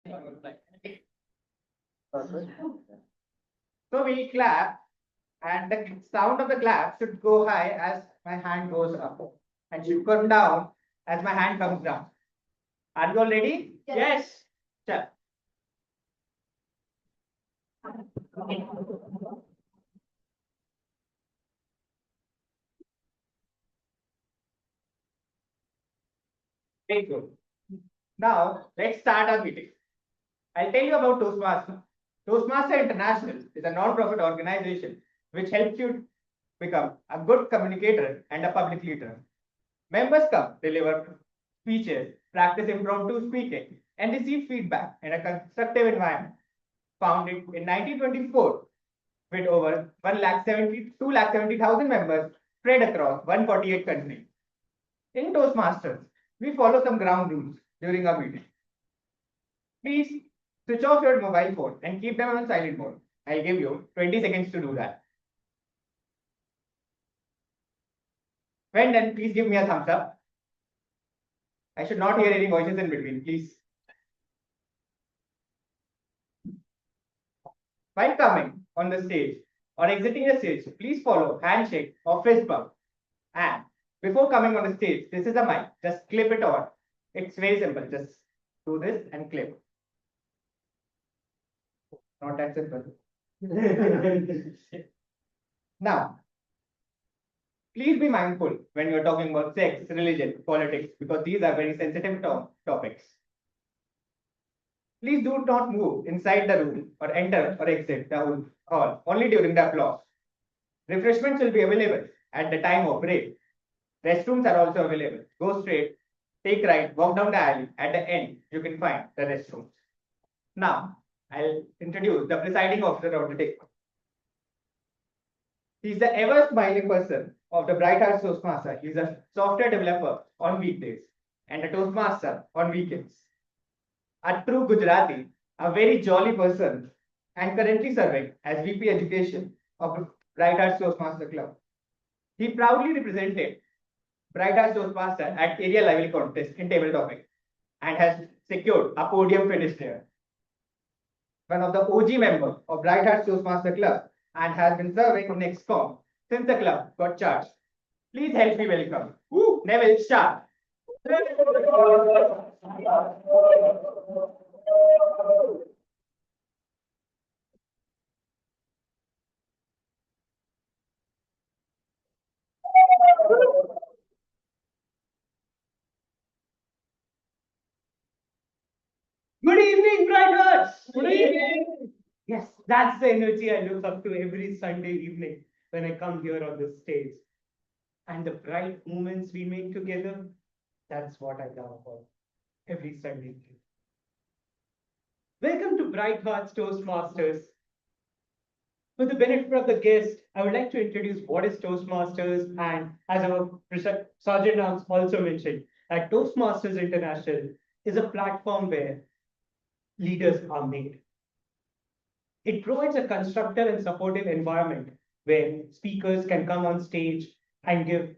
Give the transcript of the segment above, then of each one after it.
So we clap, and the sound of the clap should go high as my hand goes up, and should come down as my hand comes down. Are you all ready? Yes. Sure. Very good. Now let's start our meeting. I'll tell you about Toastmaster. Toastmaster International is a non-profit organization which helps you become a good communicator and a public leader. Members come, deliver speeches, practice impromptu speaking, and receive feedback in a constructive environment. Founded in 1924 with over 2,70,000 members spread across 148 countries. In Toastmasters, we follow some ground rules during our meeting. Please switch off your mobile phone and keep them on silent mode. I'll give you 20 seconds to do that. When done, please give me a thumbs up. I should not hear any voices in between, please. While coming on the stage or exiting the stage, please follow handshake or fist bump. And before coming on the stage, this is a mic. Just clip it on. It's very simple. Just do this and clip. Not that simple. Now, please be mindful when you're talking about sex, religion, politics, because these are very sensitive topics. Please do not move inside the room or enter or exit the hall only during the applause. Refreshments will be available at the time of break. Restrooms are also available. Go straight, take right, walk down the alley. At the end, you can find the restrooms. Now, I'll introduce the presiding officer of the day. He's the ever smiling person of the Bright Hearts Toastmaster. He's a software developer on weekdays and a Toastmaster on weekends. A true Gujarati, a very jolly person, and currently serving as VP Education of the Bright Hearts Toastmaster Club. He proudly represented Bright Hearts Toastmaster at area level contest in table topic and has secured a podium finish there. One of the OG members of Bright Hearts Toastmaster Club and has been serving in XCOM since the club got charged. Please help me welcome Neville Shah. Good evening, Bright Hearts. Good evening. Yes, that's the energy I look up to every Sunday evening when I come here on the stage. And the bright moments we make together, that's what I love about every Sunday evening. Welcome to Bright Hearts Toastmasters. For the benefit of the guest, I would like to introduce what is Toastmasters, and as our Sergeant Arms also mentioned, that Toastmasters International is a platform where leaders are made. It provides a constructive and supportive environment where speakers can come on stage and give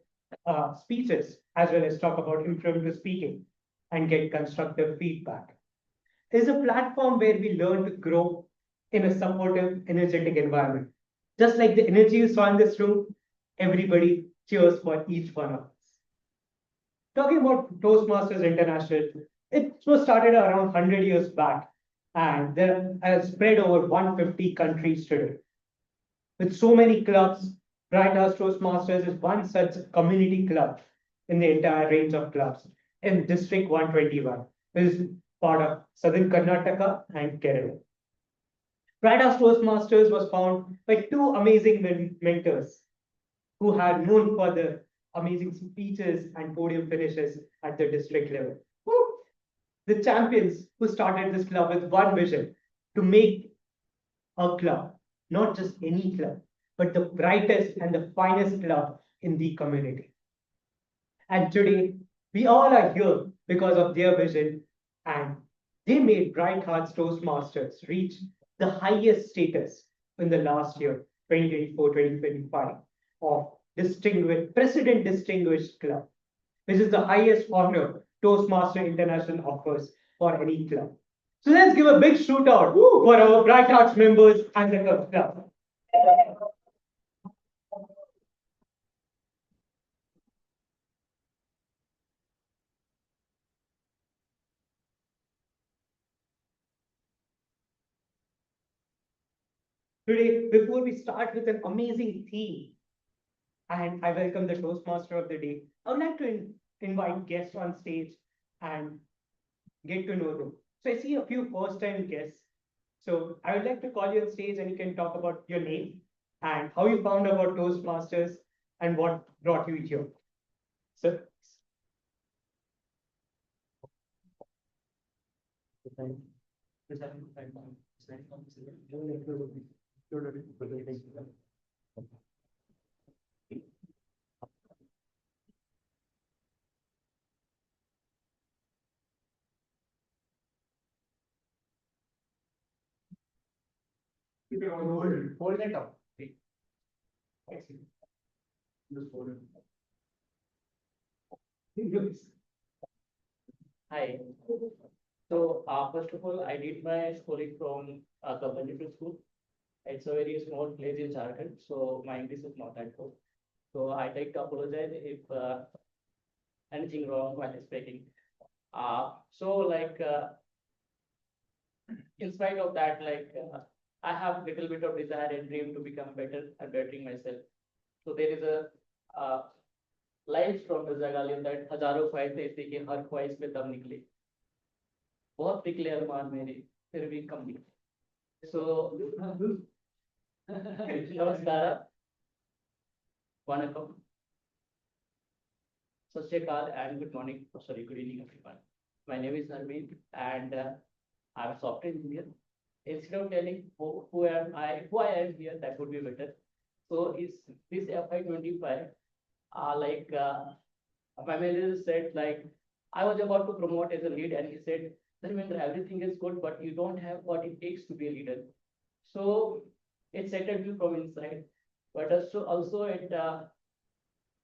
speeches as well as talk about impromptu speaking and get constructive feedback. It is a platform where we learn to grow in a supportive, energetic environment. Just like the energy you saw in this room, everybody cheers for each one of us. Talking about Toastmasters International, it was started around 100 years back and there has spread over 150 countries today. With so many clubs, Bright Hearts Toastmasters is one such community club in the entire range of clubs in District 121, which is part of Southern Karnataka and Kerala. Bright Hearts Toastmasters was found by two amazing mentors who had known for their amazing speeches and podium finishes at the district level. The champions who started this club with one vision to make a club, not just any club, but the brightest and the finest club in the community. And today, we all are here because of their vision, and they made Bright Hearts Toastmasters reach the highest status in the last year, 2024-2025, of President Distinguished Club, which is the highest honor Toastmaster International offers for any club. So let's give a big shout out for our Bright Hearts members and the club. Today, before we start with an amazing theme, and I welcome the Toastmaster of the day, I would like to invite guests on stage and get to know them. So I see a few first-time guests. So I would like to call you on stage and you can talk about your name and how you found about Toastmasters and what brought you here. Sir. Hold it up. Hi. So, first of all, I did my schooling from Government School. It's a very small place in Jharkhand, so my English is not that good. So I like to apologize if anything wrong while speaking. In spite of that, I have little bit of desire and dream to become better and bettering myself. So there is a uh, line from the Zagalin that हजारों ख्वाहिशें ऐसी कि हर ख्वाहिश में दम निकले बहुत निकले अरमान मेरे फिर भी कम निकले so नमस्कार वणक्कम सत श्री अकाल and good morning, sorry, good evening everyone. My name is Harmeet and I'm a software engineer. Instead of telling who am I, who I am here, that would be better. So is this FY25, my manager said I was about to promote as a lead and he said, Dharmendra, everything is good, but you don't have what it takes to be a leader. So it settled me from inside, but also it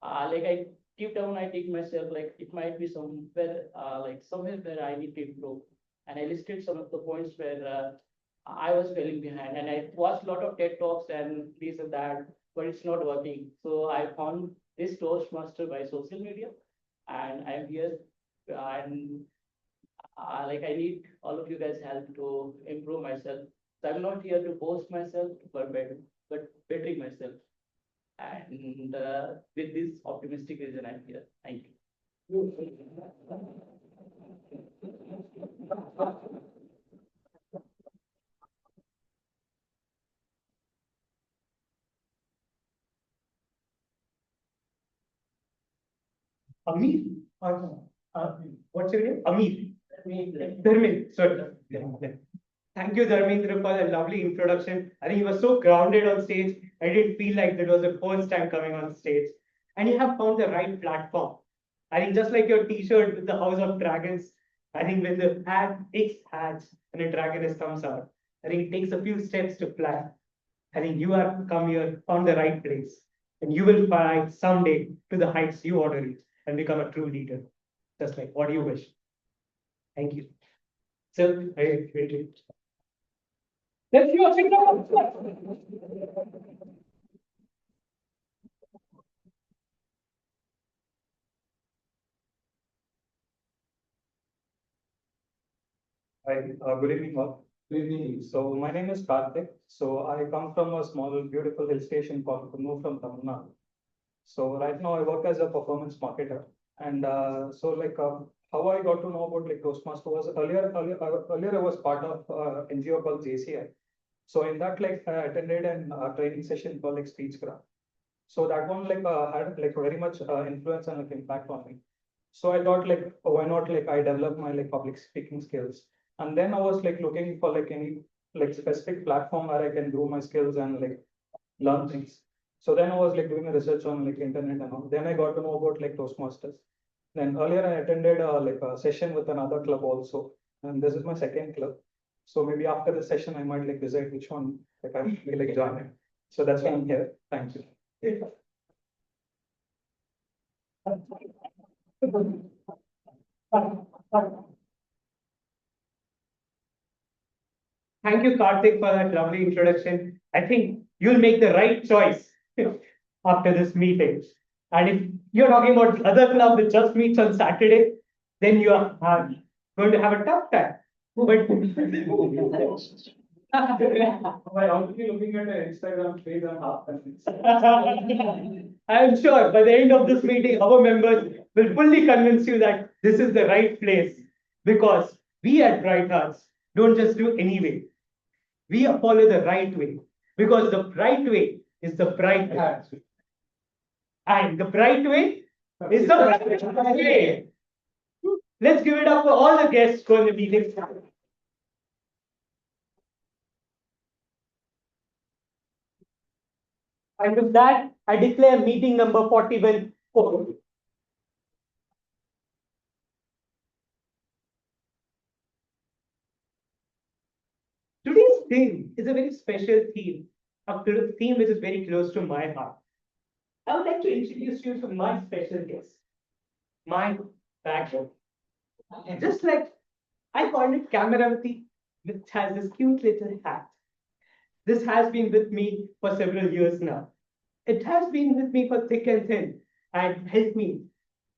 I deep down I take myself it might be somewhere somewhere where I need to improve, and I listed some of the points where I was falling behind, and I watched a lot of TED talks and this and that, but it's not working. So I found this Toastmaster by social media, and I'm here, and I need all of you guys' help to improve myself. So I'm not here to boast myself, but bettering myself. And with this optimistic vision, I'm here. Thank you. Amir? What's your name? Amir. Dharmendra. Sorry. Thank you, Dharmendra, for the lovely introduction. I think you were so grounded on stage. I didn't feel like that was the first time coming on stage. And you have found the right platform. I think just like your t-shirt with the House of Dragons, I think when the hat X hatch and a dragon is comes out, I think it takes a few steps to fly. I think you have come here, found the right place, and you will fly someday to the heights you want to reach and become a true leader, just like what you wish. Thank you. So, let's see what's in Hi, good evening all. Good evening. So my name is Karthik. So I come from a small, beautiful hill station called Kunnur from Tamil Nadu. So right now I work as a performance marketer. And how I got to know about Toastmaster was earlier I was part of NGO called JCI. So in that I attended an training session called SpeechCraft. So that one had very much influence and impact on me. So I thought why not I develop my public speaking skills. And then I was looking for any specific platform where I can grow my skills and learn things. So then I was doing a research on internet and all. Then I got to know about Toastmasters. Then earlier I attended a session with another club also, and this is my second club. So maybe after the session I might decide which one I will join. So that's why I'm here. Thank you. Thank you, Karthik, for that lovely introduction. I think you'll make the right choice after this meeting. And if you're talking about the other club that just meets on Saturday, then you are going to have a tough time. But By already looking at the Instagram page and half I am sure by the end of this meeting, our members will fully convince you that this is the right place because we at Bright Hearts don't just do any way. We follow the right way because the right way is the bright way. And the bright way is the bright way. Let's give it up for all the guests for the meeting. And with that, I declare meeting number 41 open. Today's theme is a very special theme, a theme which is very close to my heart. I would like to introduce you to my special guest, my backbone. Just like I called it Kamaravati, which has this cute little hat. This has been with me for several years now. It has been with me for thick and thin and helped me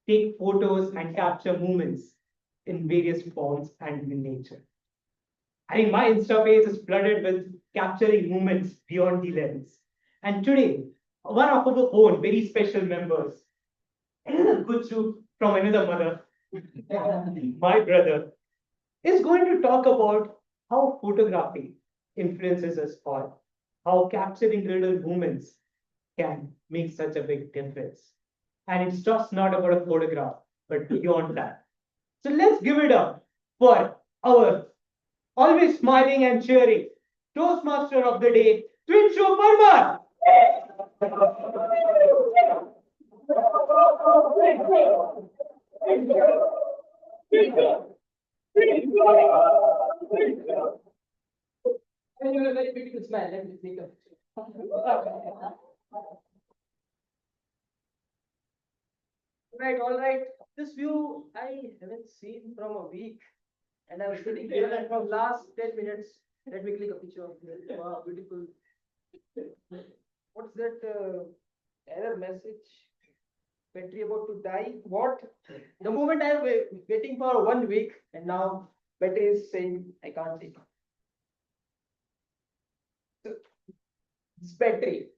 take photos and capture moments in various forms and in nature. I think my Insta page is flooded with capturing moments beyond the lens. And today, one of our own very special members, another Gujju from another mother, my brother, is going to talk about how photography influences us all, how capturing little moments can make such a big difference. And it's just not about a photograph, but beyond that. So let's give it up for our always smiling and cheering Toastmaster of the day, Twinshu Parmar. You have a very beautiful smile. Let me take a picture. Right, all right. This view I haven't seen from a week, and I was sitting here and from last 10 minutes. Let me click a picture of this. Wow, beautiful. What's that error message? Battery about to die. What? The moment I am waiting for 1 week, and now battery is saying I can't take. So, this battery.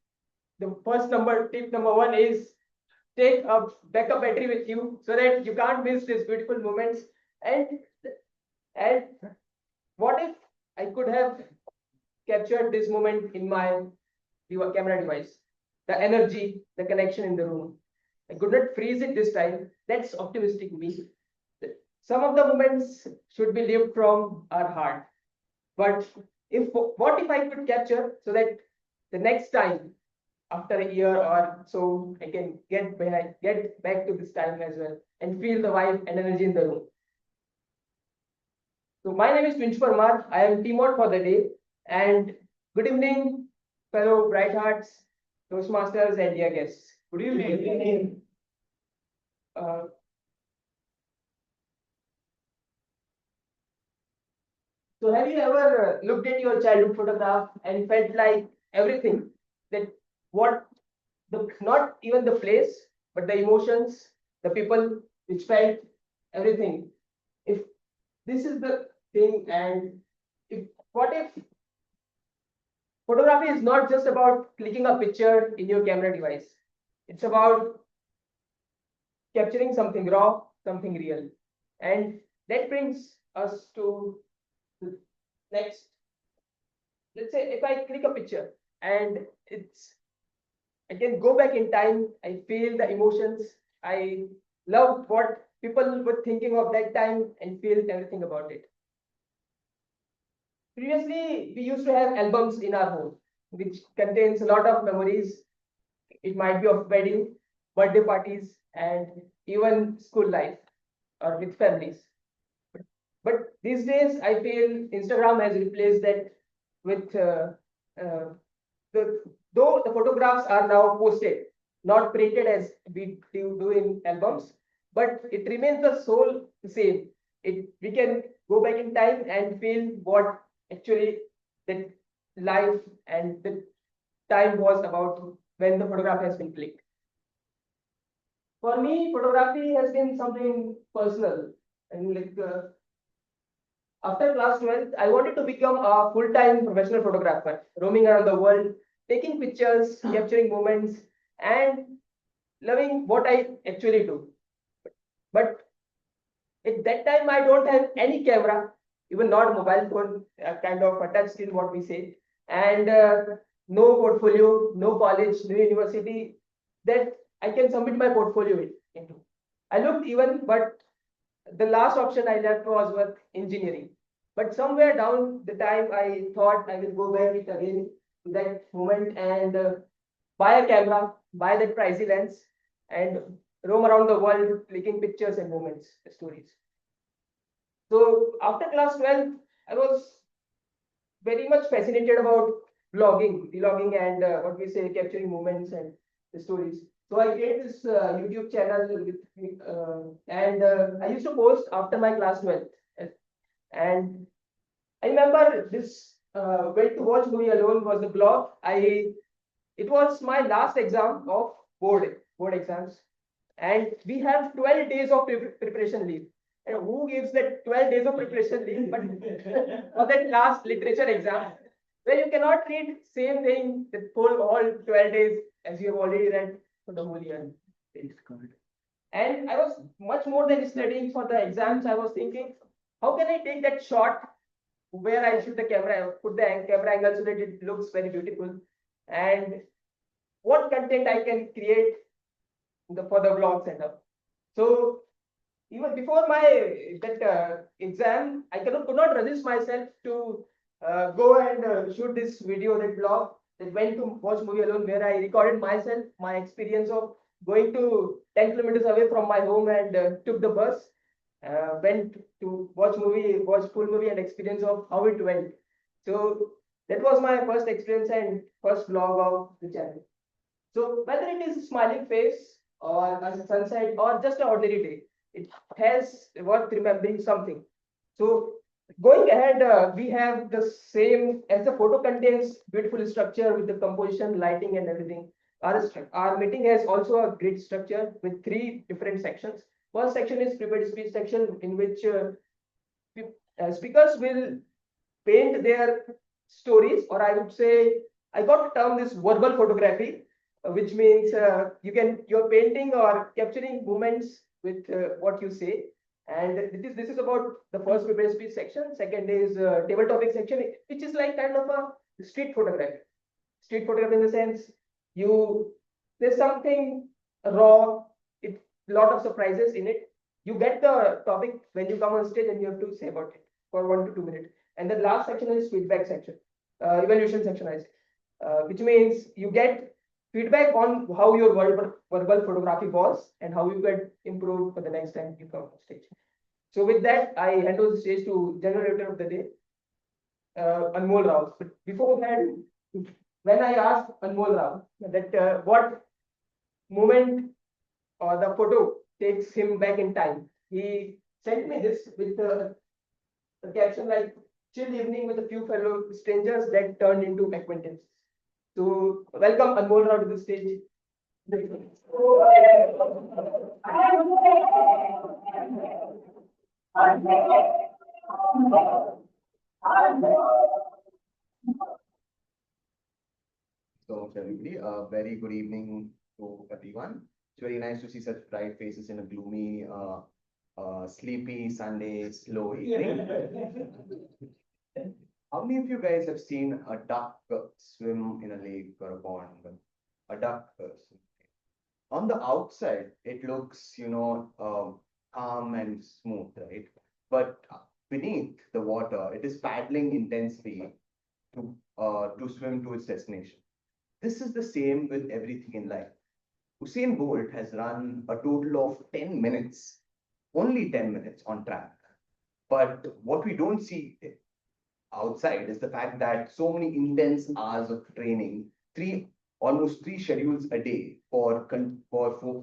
The first tip number one is take a backup battery with you so that you can't miss these beautiful moments. And what if I could have captured this moment in my camera device? The energy, the connection in the room. I could not freeze it this time. That's optimistic me. Some of the moments should be lived from our heart. But what if I could capture so that the next time after a year or so, I can get back to this time as well and feel the vibe and energy in the room. So my name is Twinshu Parmar. I am team out for the day. And good evening, fellow Bright Hearts, Toastmasters, and dear guests. Good evening. Uh, so have you ever looked at your childhood photograph and felt like everything that what the not even the place, but the emotions, the people which felt everything. If this is the thing, and what if photography is not just about clicking a picture in your camera device? It's about capturing something raw, something real. And that brings us to the next. Let's say if I click a picture and I can go back in time, I feel the emotions, I love what people were thinking of that time and feel everything about it. Previously, we used to have albums in our home, which contains a lot of memories. It might be of wedding, birthday parties, and even school life or with families. But these days, I feel Instagram has replaced that with though the photographs are now posted, not printed as we do in albums, but it remains the soul the same. We can go back in time and feel what actually the life and the time was about when the photograph has been clicked. For me, photography has been something personal, and after class 12th, I wanted to become a full-time professional photographer, roaming around the world, taking pictures, capturing moments, and loving what I actually do. But at that time, I don't have any camera, even not mobile phone, kind of a touch screen, what we say, and no portfolio, no college, no university that I can submit my portfolio into. I looked even, but the last option I left was with engineering. But somewhere down the time, I thought I will go back it again to that moment and buy a camera, buy that pricey lens, and roam around the world clicking pictures and moments, stories. So after class 12, I was very much fascinated about vlogging and what we say, capturing moments and the stories. So I created this YouTube channel and I used to post after my class 12. And I remember this went to watch movie alone was the blog. It was my last exam of board exams, and we have 12 days of preparation leave. And who gives that 12 days of preparation leave? But for that last literature exam, where you cannot read same thing the whole all 12 days as you have already read for the whole year. And I was much more than studying for the exams. I was thinking, how can I take that shot where I shoot the camera, put the camera angle so that it looks very beautiful, and what content I can create for the vlogs and all. So even before my that exam, I could not resist myself to go and shoot this video, that vlog that went to watch movie alone, where I recorded myself, my experience of going to 10 kilometers away from my home and took the bus, went to watch full movie and experience of how it went. So that was my first experience and first vlog of the channel. So whether it is a smiling face or a sunset or just an ordinary day, it has worth remembering something. So going ahead, we have the same as the photo contains beautiful structure with the composition, lighting, and everything. Our meeting has also a great structure with 3 different sections. First section is prepared speech section, in which speakers will paint their stories, or I would say, I got to term this verbal photography, which means you're painting or capturing moments with what you say. And this is about the first prepared speech section. Second is table topic section, which is like kind of a street photography. Street photography in the sense there's something raw, it lot of surprises in it. You get the topic when you come on stage and you have to say about it for 1 to 2 minutes. And the last section is feedback section, evaluation section, I say, which means you get feedback on how your verbal photography was and how you can improve for the next time you come on stage. So with that, I hand over the stage to general editor of the day, Anmol Rao. But beforehand, when I asked Anmol Rao that what moment or the photo takes him back in time, he sent me this with a caption like chill evening with a few fellow strangers that turned into acquaintances. So welcome Anmol Rao to the stage. So much, everybody. A very good evening to everyone. It's very nice to see such bright faces in a gloomy, sleepy Sunday, slow evening. How many of you guys have seen a duck swim in a lake or a pond? A duck on the outside, it looks, calm and smooth, right? But beneath the water, it is paddling intensely to swim to its destination. This is the same with everything in life. Usain Bolt has run a total of 10 minutes, only 10 minutes on track. But what we don't see outside is the fact that so many intense hours of training, almost three schedules a day for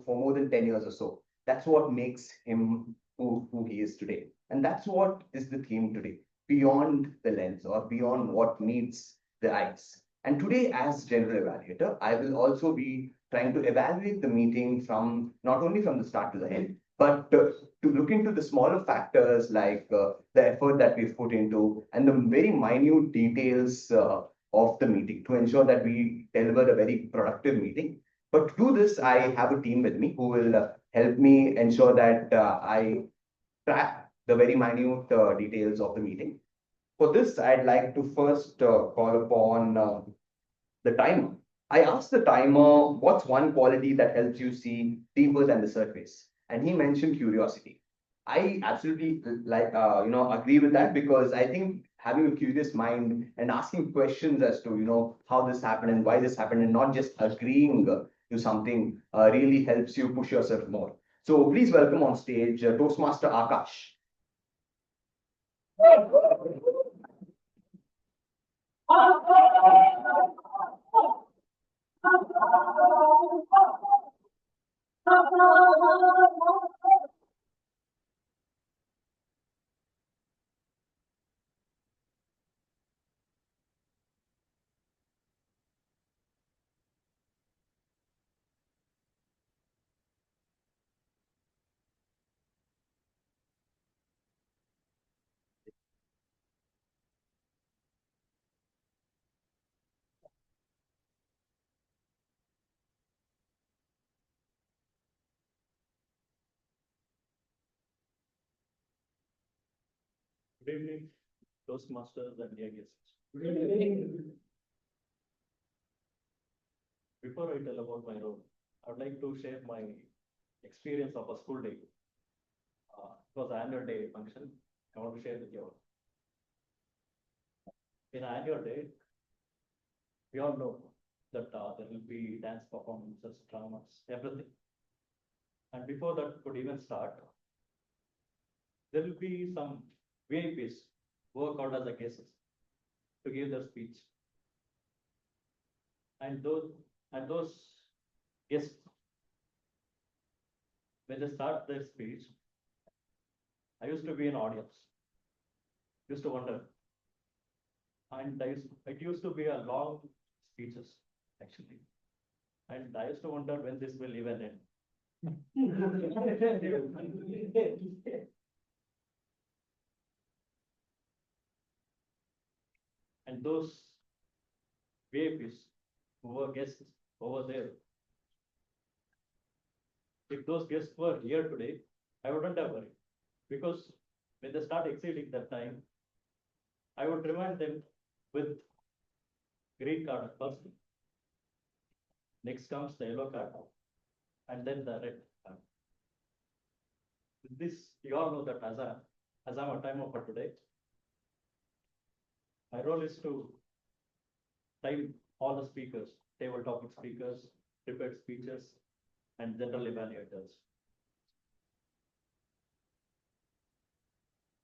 more than 10 years or so. That's what makes him who he is today. And that's what is the theme today. beyond the lens or beyond what meets the eyes. And today, as general evaluator, I will also be trying to evaluate the meeting from not only from the start to the end, but to look into the smaller factors like the effort that we've put into and the very minute details of the meeting to ensure that we deliver a very productive meeting. But to do this, I have a team with me who will help me ensure that I track the very minute details of the meeting. For this, I'd like to first call upon the timer. I asked the timer, what's one quality that helps you see deeper than the surface? And he mentioned curiosity. I absolutely agree with that because I think having a curious mind and asking questions as to how this happened and why this happened and not just agreeing to something really helps you push yourself more. So please welcome on stage Toastmaster Akash. Good evening, Toastmasters and dear guests. Before I tell about my role, I would like to share my experience of a school day. It was an annual day function. I want to share with you all. In an annual day, we all know that there will be dance performances, dramas, everything. And before that could even start, there will be some VIPs who are called as the guests to give their speech. And those guests, when they start their speech, I used to be an audience, used to wonder. And it used to be a long speeches, actually. And I used to wonder when this will even end. And those VIPs who were guests over there, if those guests were here today, I wouldn't have worried. Because when they start exceeding that time, I would remind them with green card first. Next comes the yellow card, and then the red card. With this, you all know that as I'm a timer for today, my role is to time all the speakers, table topic speakers, prepared speeches, and general evaluators.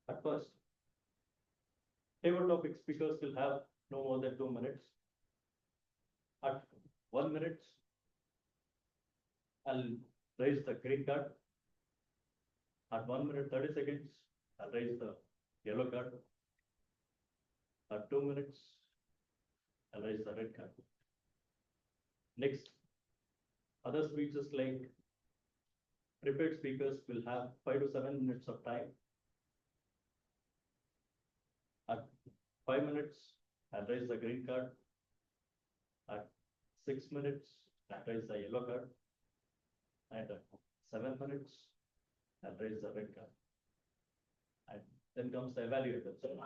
At first, table topic speakers will have no more than 2 minutes. At 1 minute, I'll raise the green card. At 1 minute 30 seconds, I'll raise the yellow card. At 2 minutes, I'll raise the red card. Next, other speeches like prepared speakers will have 5 to 7 minutes of time. At 5 minutes, I'll raise the green card. At 6 minutes, I'll raise the yellow card. And at 7 minutes, I'll raise the red card. And then comes the evaluator. So,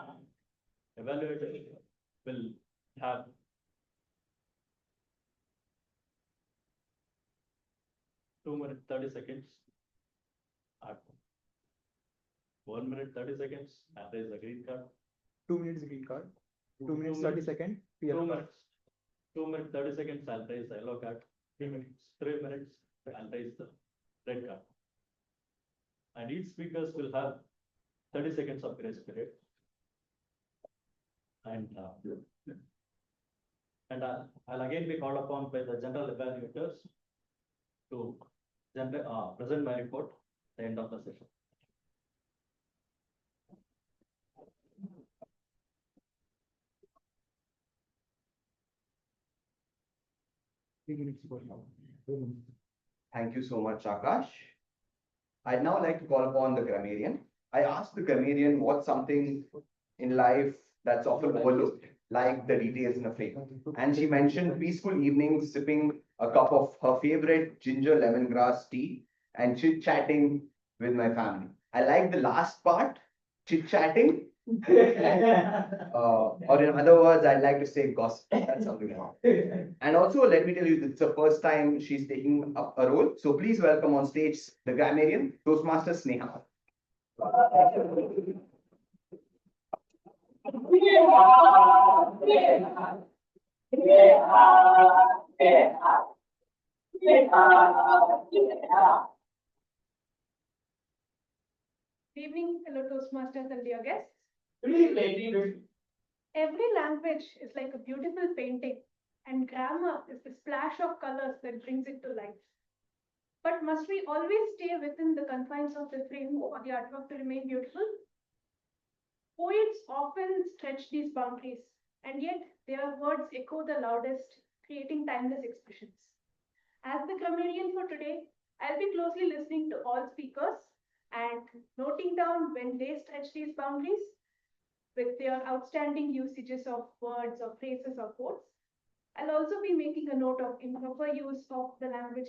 evaluator will have two minutes 30 seconds. At 1 minute 30 seconds, I'll raise the green card. 2 minutes green card, 2 Two minutes minutes. 30 second, 2 minutes. 2 minutes 30 seconds, I'll raise the yellow card. 3 minutes. 3 minutes, I'll raise the red card. And each speakers will have 30 seconds of grace period. And I'll again be called upon by the general evaluators to present my report at the end of the session. Thank you so much, Akash. I'd now like to call upon the grammarian. I asked the grammarian what's something in life that's often overlooked, like the details in a frame. And she mentioned peaceful evenings, sipping a cup of her favorite ginger lemongrass tea and chit-chatting with my family. I like the last part, chit-chatting. Or in other words, I'd like to say gossip. That's something wrong. And also, let me tell you, it's the first time she's taking up a role. So please welcome on stage the grammarian, Toastmaster Sneha. Good evening, fellow Toastmasters and dear guests. Really? Every language is like a beautiful painting, and grammar is the splash of colors that brings it to life. But must we always stay within the confines of the frame for the artwork to remain beautiful? Poets often stretch these boundaries, and yet their words echo the loudest, creating timeless expressions. As the grammarian for today, I'll be closely listening to all speakers and noting down when they stretch these boundaries with their outstanding usages of words or phrases or quotes. I'll also be making a note of improper use of the language.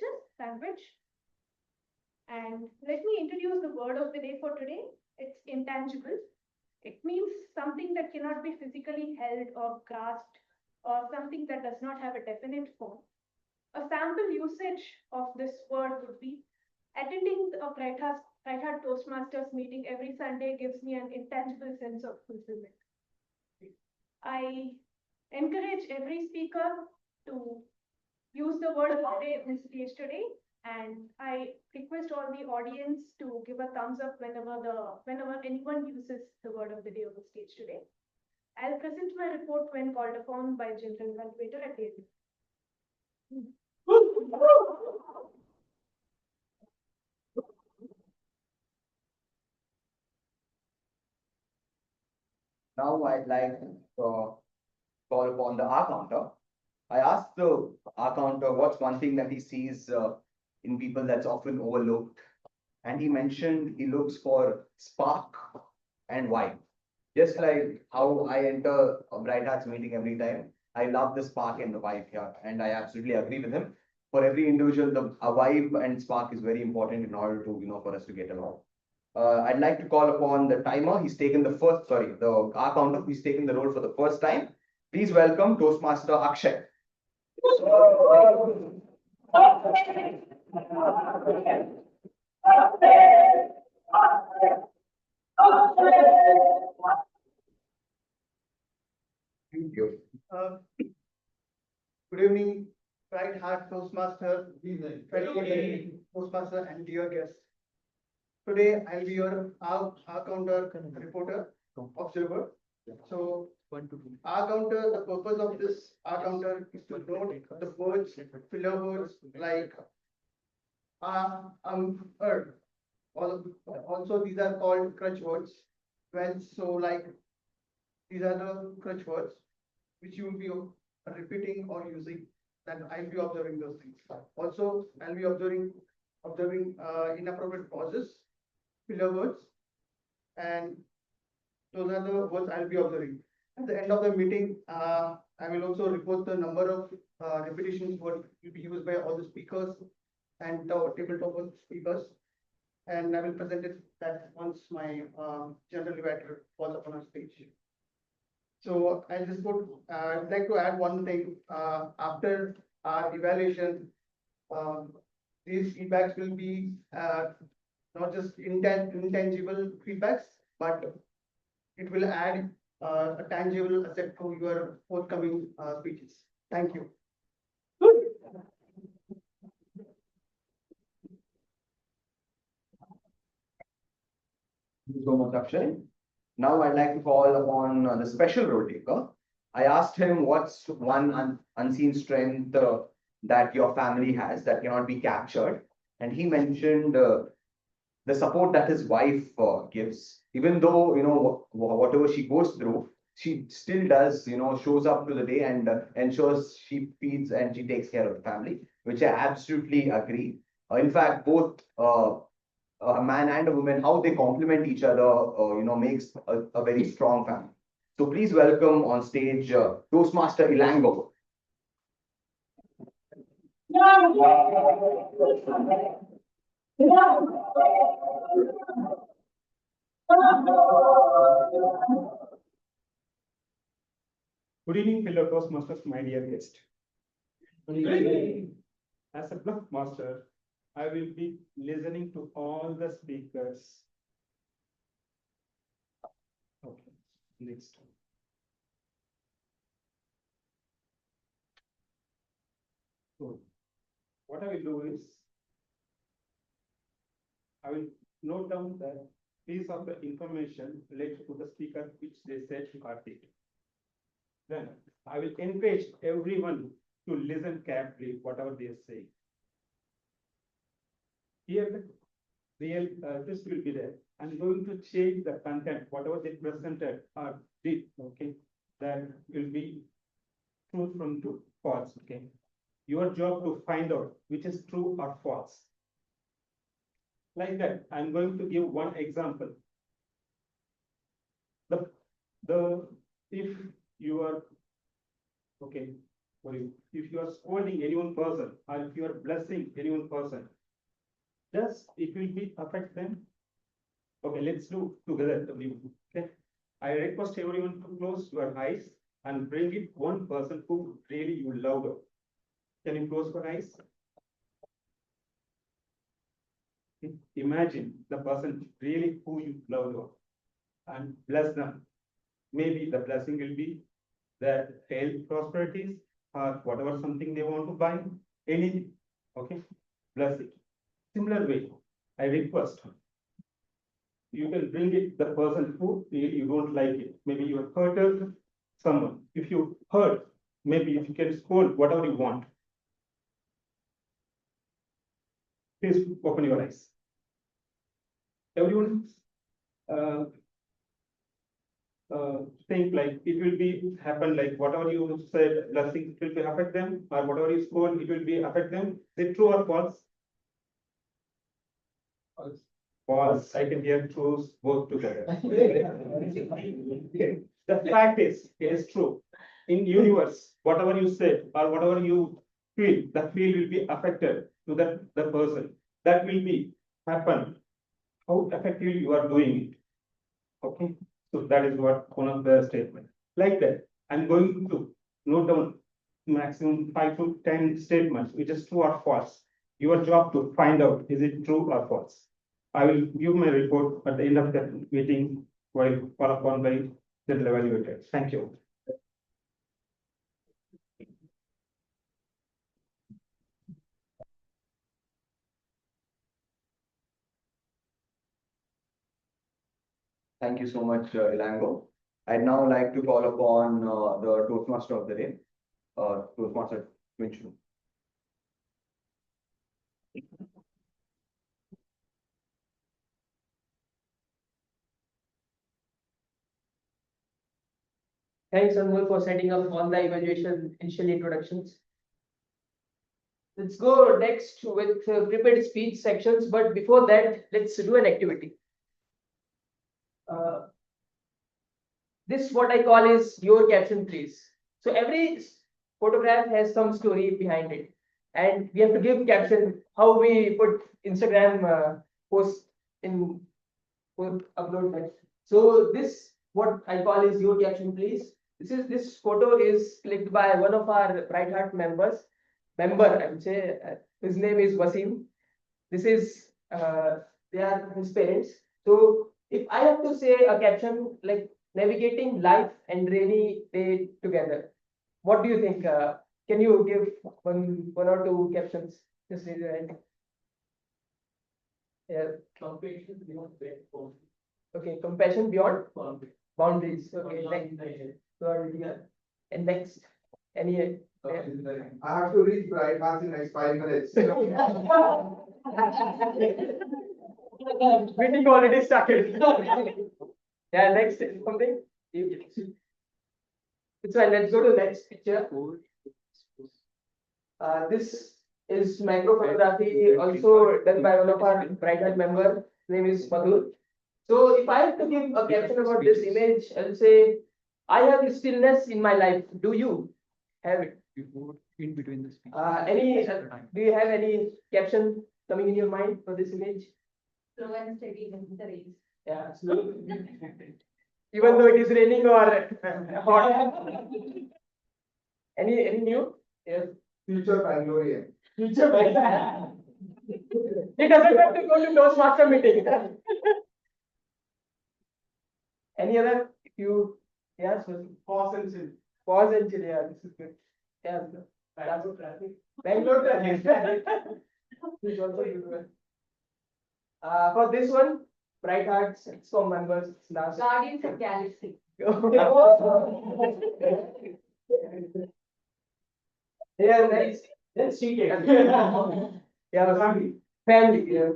And let me introduce the word of the day for today. It's intangible. It means something that cannot be physically held or grasped, or something that does not have a definite form. A sample usage of this word would be attending a Bright Heart Toastmasters meeting every Sunday gives me an intangible sense of fulfillment. I encourage every speaker to use the word of the day on stage today, and I request all the audience to give a thumbs up whenever anyone uses the word of the day on the stage today. I'll present my report when called upon by General Evaluator at the end. Now I'd like to call upon the R counter. I asked the R counter what's one thing that he sees in people that's often overlooked. And he mentioned he looks for spark and vibe. Just like how I enter a Bright Hearts meeting every time, I love the spark and the vibe here. And I absolutely agree with him. For every individual, a vibe and spark is very important in order to, for us to get along. I'd like to call upon the timer. He's taken the R counter. He's taken the role for the first time. Please welcome Toastmaster Akshay. Thank you. Good evening, Bright Heart Toastmaster, fellow Toastmaster and dear guests. Today I'll be your R counter reporter, observer. So R counter, the purpose of this R counter is to note the words, filler words like er. Also, these are called crutch words. These are the crutch words which you will be repeating or using. Then I'll be observing those things. Also, I'll be observing inappropriate pauses, filler words, and those are the words I'll be observing. At the end of the meeting, I will also report the number of repetitions what will be used by all the speakers and the tabletop speakers. And I will present it that once my general evaluator falls upon our stage. So I'd like to add one thing. After our evaluation, these feedbacks will be not just intangible feedbacks, but it will add a tangible asset to your forthcoming speeches. Thank you. Thank you so much, Akshay. Now I'd like to call upon the special role taker. I asked him what's one unseen strength that your family has that cannot be captured. And he mentioned the support that his wife gives. Even though, whatever she goes through, she still does, shows up to the day and ensures she feeds and she takes care of the family, which I absolutely agree. In fact, both a man and a woman, how they complement each other, makes a very strong family. So please welcome on stage Toastmaster Ilango. Good evening, fellow Toastmasters, my dear guest. As a bluff master, I will be listening to all the speakers. Okay, next. So, what I will do is, I will note down the piece of the information related to the speaker which they said to Karthik. Then I will encourage everyone to listen carefully, whatever they say. Here, the real this will be there. I'm going to change the content, whatever they presented or did, okay? That will be true from true, false, okay? Your job to find out which is true or false. Like that, I'm going to give one example. If you are, okay, if you are scolding any one person or if you are blessing any one person, does it will be affect them? Okay, let's do together. Okay, I request everyone to close your eyes and bring it one person who really you love. Can you close your eyes? Imagine the person really who you love and bless them. Maybe the blessing will be their health prosperities or whatever something they want to buy, anything. Okay, bless it. Similar way, I request you can bring it the person who you don't like it. Maybe you have hurted someone. If you hurt, maybe if you can scold whatever you want. Please open your eyes. Everyone think like it will be happen like whatever you said, blessing it will be affect them, or whatever you scold, it will be affect them. Is it true or false? False. False. I can hear truths both together. The fact is, it is true. In universe, whatever you said or whatever you feel, the feel will be affected to the person. That will be happen. How effectively you are doing it. Okay. So that is what one of the statement. Like that, I'm going to note down maximum 5 to 10 statements, which is true or false. Your job to find out is it true or false. I will give my report at the end of the meeting while called upon by the evaluators. Thank you. Thank you so much, Ilango. I'd now like to call upon the Toastmaster of the day, Toastmaster Minchu. Thanks, Anmol, for setting up all the evaluation initial introductions. Let's go next with prepared speech sections, but before that, let's do an activity. This what I call is your caption, please. So every photograph has some story behind it, and we have to give caption how we put Instagram post in upload that. So this what I call is your caption, please. This photo is clicked by one of our Bright Heart member, I would say. His name is Wasim. This is they are his parents. So if I have to say a caption like navigating life and rainy day together, what do you think? Can you give one or two captions? Just raise your hand. Yeah. Compassion beyond boundaries. Okay, compassion beyond Boundaries. boundaries. Okay, next. Good, yeah. And next, any? I have to reach Bright Heart in next 5 minutes. Meeting already started. Yeah, next something. It's fine. Let's go to the next picture. This is micro photography, also done by one of our Bright Light member. His name is Madhur. So if I have to give a caption about this image, I'll say, I have stillness in my life. Do you have it? In between the speech. Do you have any caption coming in your mind for this image? Slow and steady in the race. Yeah, slow. Even though it is raining or hot. Any new? Yes. Future Bangalorean. Future Bangalore. He doesn't have to go to Toastmaster meeting. Any other? If you, yeah, so Pause and chill. pause and chill. Yeah, this is good. Yeah, Bangalore traffic. Bangalore traffic. This is also good one. For this one, Bright Hearts, XCOM members, last. Guardians of Galaxy. Yeah, nice. That's cheated. Yeah, family. Family, yeah.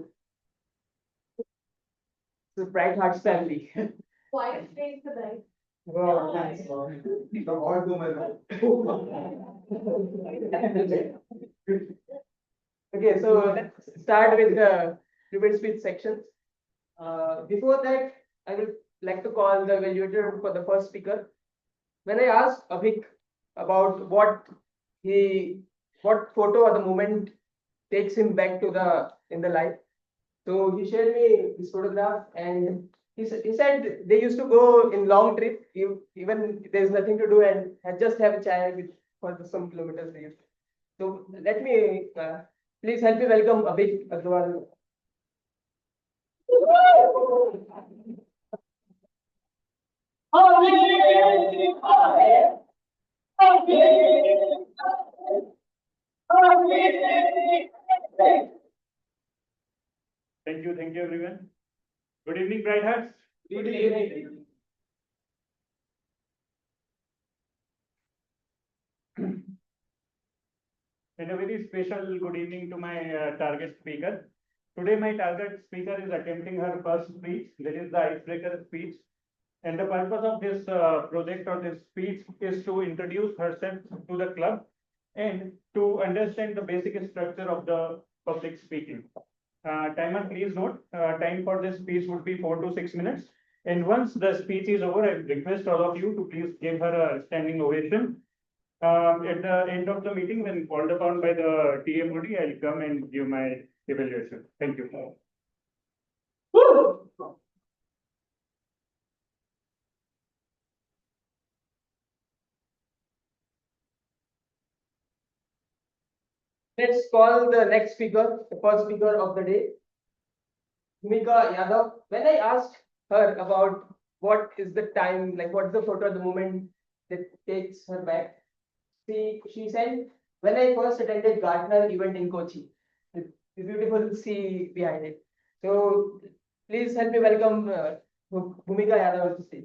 So Bright Hearts family. Quiet space for that. Wow, nice. The all women. Okay, so let's start with the debate speech sections. Before that, I would like to call the evaluator for the first speaker. When I asked Avik about what photo or the moment takes him back to in the life, so he shared me this photograph, and he said they used to go in long trip, even there's nothing to do, and just have a chai for some kilometers there. So let me please help me welcome Avik Agrawal. Thank you everyone. Good evening, Bright Hearts. Good evening. And a very special good evening to my target speaker. Today, my target speaker is attempting her first speech, that is the icebreaker speech. And the purpose of this project or this speech is to introduce herself to the club and to understand the basic structure of the public speaking. Timer, please note, time for this speech would be 4 to 6 minutes. And once the speech is over, I request all of you to please give her a standing ovation. At the end of the meeting, when called upon by the TMOD, I'll come and give my evaluation. Thank you. Let's call the next speaker, the first speaker of the day, Bhumika Yadav. When I asked her about what is the time, like what's the photo at the moment that takes her back, she said, when I first attended Gartner event in Kochi, with the beautiful sea behind it. So please help me welcome Bhumika Yadav to the stage.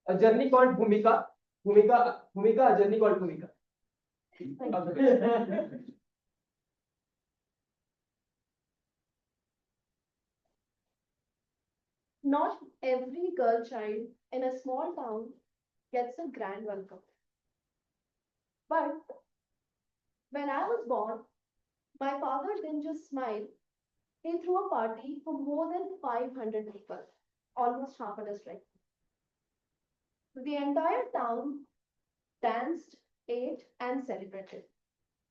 A journey called Bhumika. Bhumika, a journey called Bhumika. Not every girl child in a small town gets a grand welcome. But when I was born, my father didn't just smile, he threw a party for more than 500 people, almost half a district. The entire town danced, ate, and celebrated,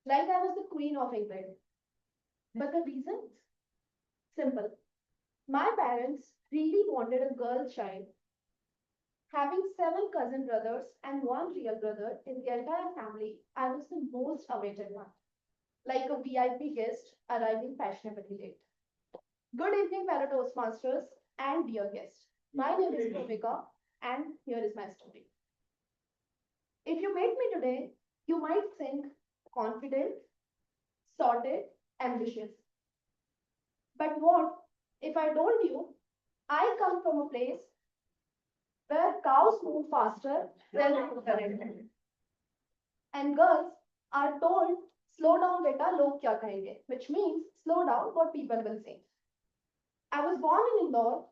like I was the queen of England. But the reason? Simple. My parents really wanted a girl child. Having 7 cousin brothers and 1 real brother in the entire family, I was the most awaited one, like a VIP guest arriving fashionably late. Good evening, fellow Toastmasters and dear guests. My name is Bhumika, and here is my story. If you meet me today, you might think confident, sorted, ambitious. But what if I told you I come from a place where cows move faster than current. And girls are told, slow down beta, log kya kahenge, which means slow down what people will say. I was born in Indore,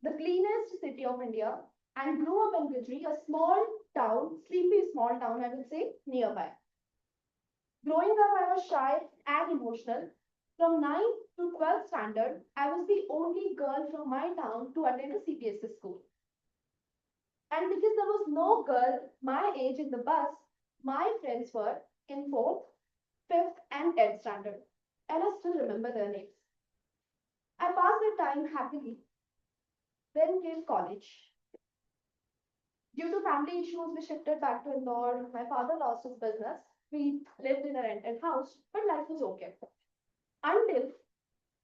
the cleanest city of India, and grew up in Gujri, a small town, sleepy small town, I will say, nearby. Growing up, I was shy and emotional. From 9th to 12th standard, I was the only girl from my town to attend a CBSE school. And because there was no girl my age in the bus, my friends were in 4th, 5th, and 10th standard. And I still remember their names. I passed the time happily. Then came college. Due to family issues, we shifted back to Indore. My father lost his business. We lived in a rented house, but life was okay. Until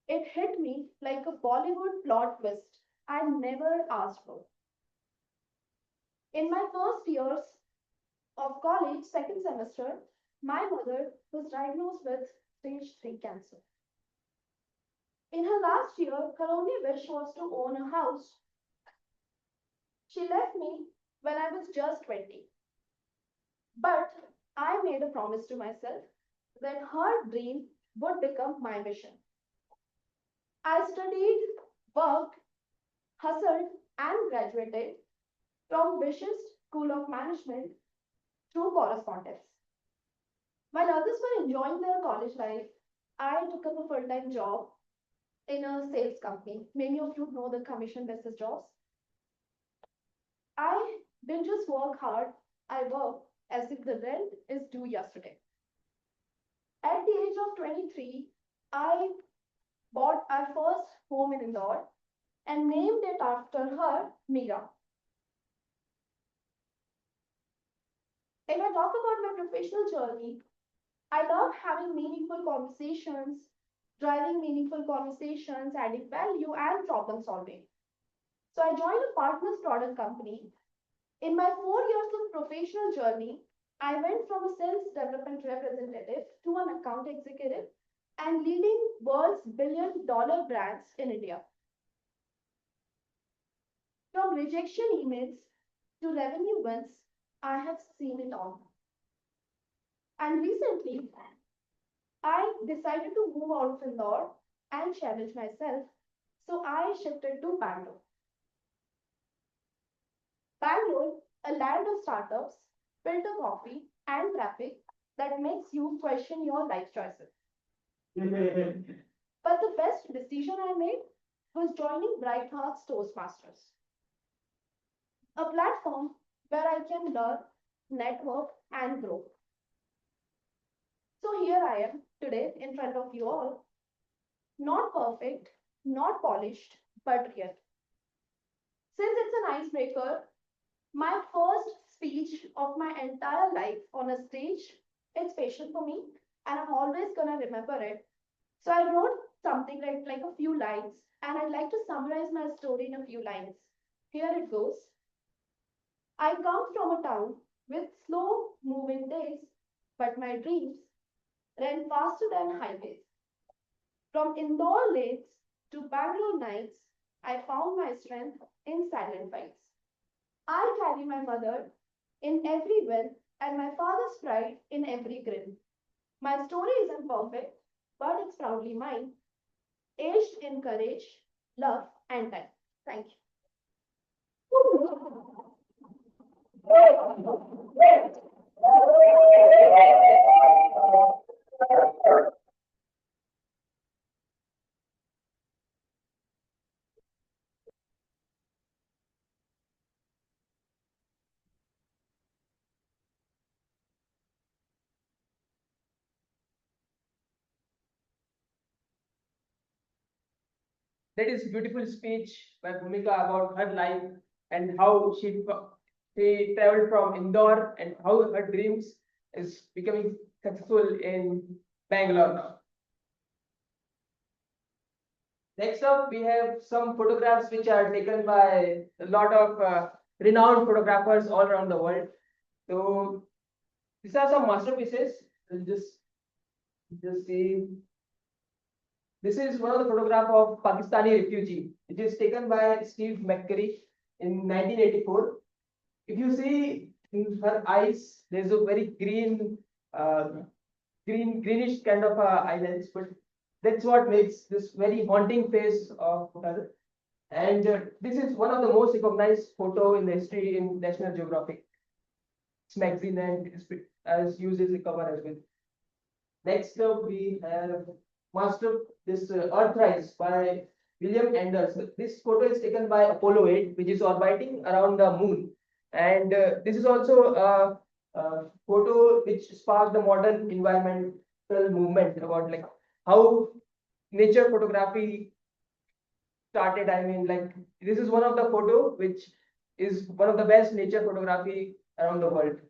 it hit me like a Bollywood plot twist I never asked for. In my first years of college, second semester, my mother was diagnosed with stage 3 cancer. In her last year, her only wish was to own a house. She left me when I was just 20. But I made a promise to myself that her dream would become my mission. I studied, worked, hustled, and graduated from Wishes School of Management through correspondence. While others were enjoying their college life, I took up a full-time job in a sales company. Many of you know the commission basis jobs. I didn't just work hard, I worked as if the rent is due yesterday. At the age of 23, I bought our first home in Indore and named it after her, Meera. If I talk about my professional journey, I love having meaningful conversations, driving meaningful conversations, adding value, and problem solving. So I joined a partners product company. In my 4 years of professional journey, I went from a sales development representative to an account executive and leading world's billion-dollar brands in India. From rejection emails to revenue wins, I have seen it all. And recently, I decided to move out of Indore and challenge myself, so I shifted to Bangalore. Bangalore, a land of startups, filter coffee, and traffic that makes you question your life choices. But the best decision I made was joining Bright Hearts Toastmasters, a platform where I can learn, network, and grow. So here I am today in front of you all, not perfect, not polished, but real. Since it's an icebreaker, my first speech of my entire life on a stage, it's special for me, and I'm always gonna remember it. So I wrote something like a few lines, and I'd like to summarize my story in a few lines. Here it goes. I come from a town with slow moving days, but my dreams ran faster than highways. From Indore lanes to Bangalore nights, I found my strength in silent fights. I carry my mother in every win and my father's pride in every grin. My story isn't perfect, but it's proudly mine, aged in courage, love, and time. Thank you. That is beautiful speech by Bhumika about her life and how she traveled from Indore and how her dreams is becoming successful in Bangalore now. Next up, we have some photographs which are taken by a lot of renowned photographers all around the world. So these are some masterpieces. I'll just see. This is one of the photograph of Pakistani refugee. It is taken by Steve McCurry. in 1984. If you see in her eyes, there's a very greenish kind of eyelids, but that's what makes this very haunting face of her. And this is one of the most recognized photo in the history in National Geographic magazine, and as used as a cover as well. Next up, we have Master this Earthrise by William Anders. This photo is taken by Apollo 8, which is orbiting around the moon. And this is also a photo which sparked the modern environmental movement about like how nature photography started. I mean, like this is one of the photo which is one of the best nature photography around the world.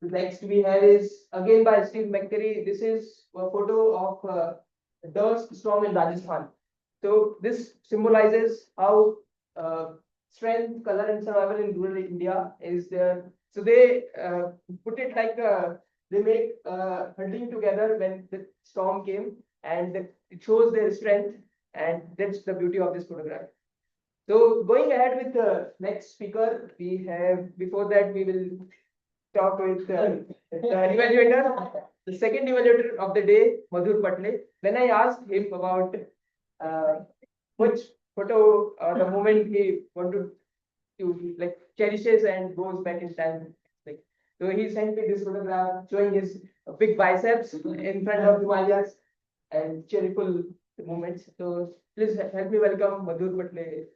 Next we have is again by Steve McCurry. This is a photo of dust storm in Rajasthan. So this symbolizes how strength, color, and survival in rural India is there. So they put it like they make hunting together when the storm came, and it shows their strength, and that's the beauty of this photograph. So going ahead with the next speaker, we have before that we will talk with the evaluator, the second evaluator of the day, Madhur Patle. When I asked him about which photo or the moment he wanted to like cherishes and goes back in time, like so he sent me this photograph showing his big biceps in front of Himalayas and cheerful moments. So please help me welcome Madhur Patle.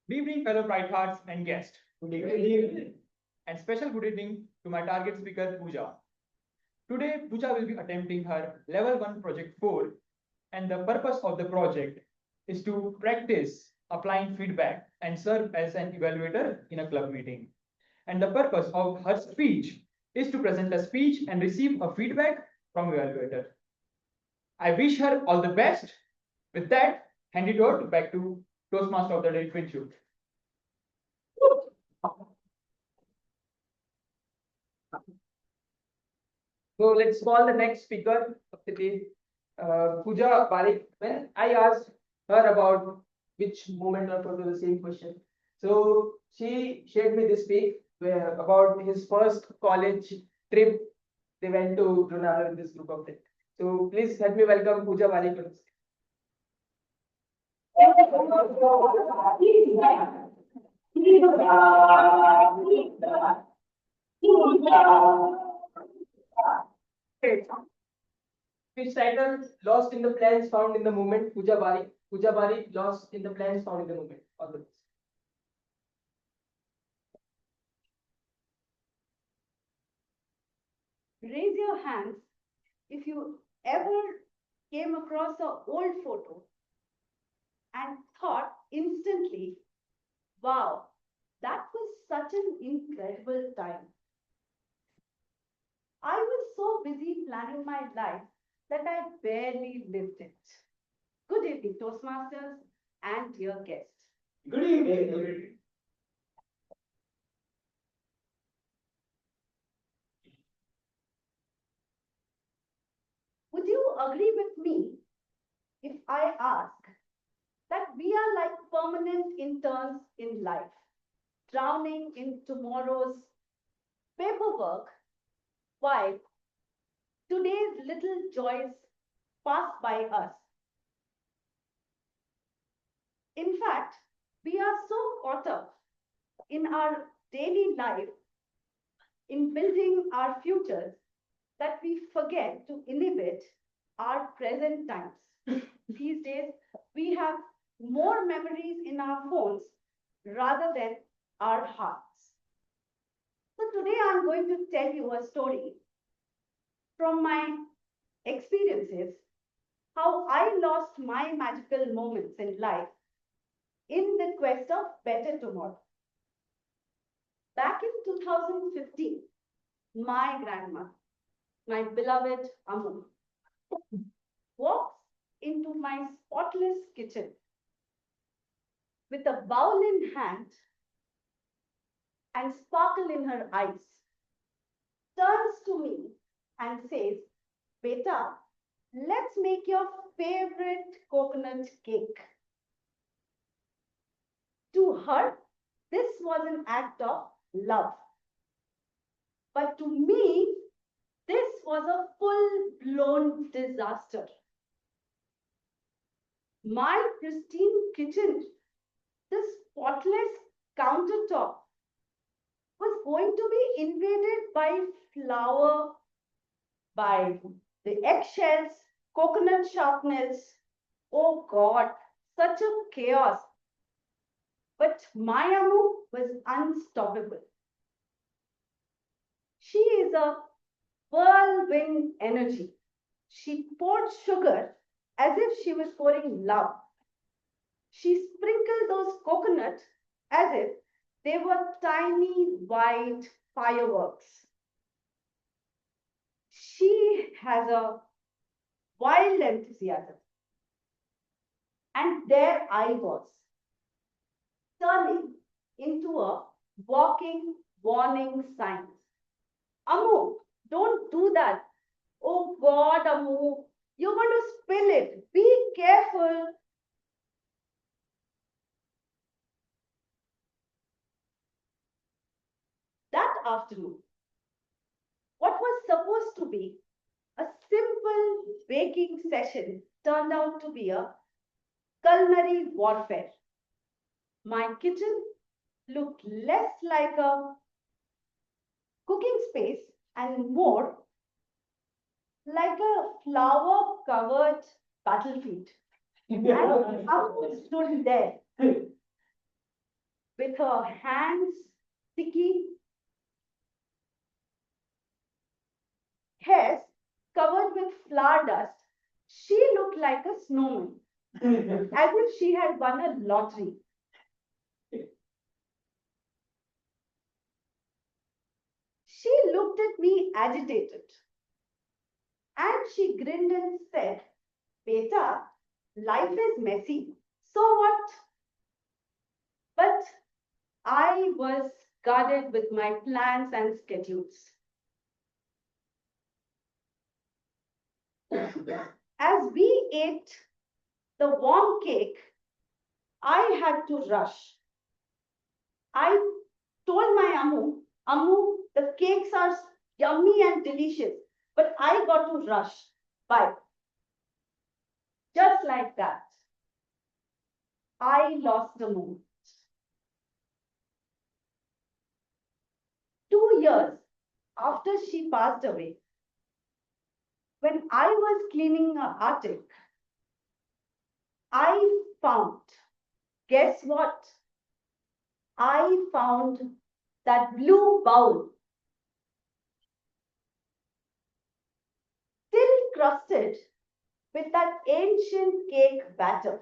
Good evening, fellow Pride Hearts and guests. Good evening. And special good evening to my target speaker, Pooja. Today, Pooja will be attempting her level 1 project 4, and the purpose of the project is to practice applying feedback and serve as an evaluator in a club meeting. And the purpose of her speech is to present a speech and receive a feedback from evaluator. I wish her all the best. With that, hand it over back to Toastmaster of the day, Finchu. So let's call the next speaker of the day, Pooja Parekh. When I asked her about which moment or photo, the same question. So she shared me this week where about his first college trip. They went to Lonavala with this group of them. So please help me welcome Pooja Parekh. Which title Lost in the Plans Found in the Moment, Pooja Parekh. Pooja Parekh, Lost in the Plans Found in the Moment. All the best. Raise your hands if you ever came across an old photo and thought instantly, wow, that was such an incredible time. I was so busy planning my life that I barely lived it. Good evening, Toastmasters and dear guests. Good evening. Would you agree with me if I ask that we are like permanent interns in life, drowning in tomorrow's paperwork while today's little joys pass by us? In fact, we are so caught up in our daily life, in building our futures, that we forget to inhabit our present times. These days, we have more memories in our phones rather than our hearts. So today I'm going to tell you a story from my experiences, how I lost my magical moments in life in the quest of better tomorrow. Back in 2015, my grandma, my beloved Amu, walks into my spotless kitchen with a bowl in hand and sparkle in her eyes, turns to me and says, Beta, let's make your favorite coconut cake. To her, this was an act of love. But to me, this was a full-blown disaster. My pristine kitchen, the spotless countertop, was going to be invaded by flour, by the eggshells, coconut sharpness. Oh God, such a chaos. But my Amu was unstoppable. She is a whirlwind energy. She poured sugar as if she was pouring love. She sprinkled those coconuts as if they were tiny white fireworks. She has a wild enthusiasm. And there I was, turning into a walking warning sign. Amu, don't do that. Oh God, Amu, you're going to spill it. Be careful. That afternoon, what was supposed to be a simple baking session turned out to be a culinary warfare. My kitchen looked less like a cooking space and more like a flower-covered battlefield. And Amu stood there with her hands sticky, hairs covered with flour dust. She looked like a snowman, as if she had won a lottery. She looked at me agitated, and she grinned and said, Beta, life is messy. So what? But I was guarded with my plans and schedules. As we ate the warm cake, I had to rush. I told my Amu, the cakes are yummy and delicious, but I got to rush. Bye. Just like that, I lost the mood. 2 years after she passed away, when I was cleaning her attic, I found, guess what? I found that blue bowl still crusted with that ancient cake batter.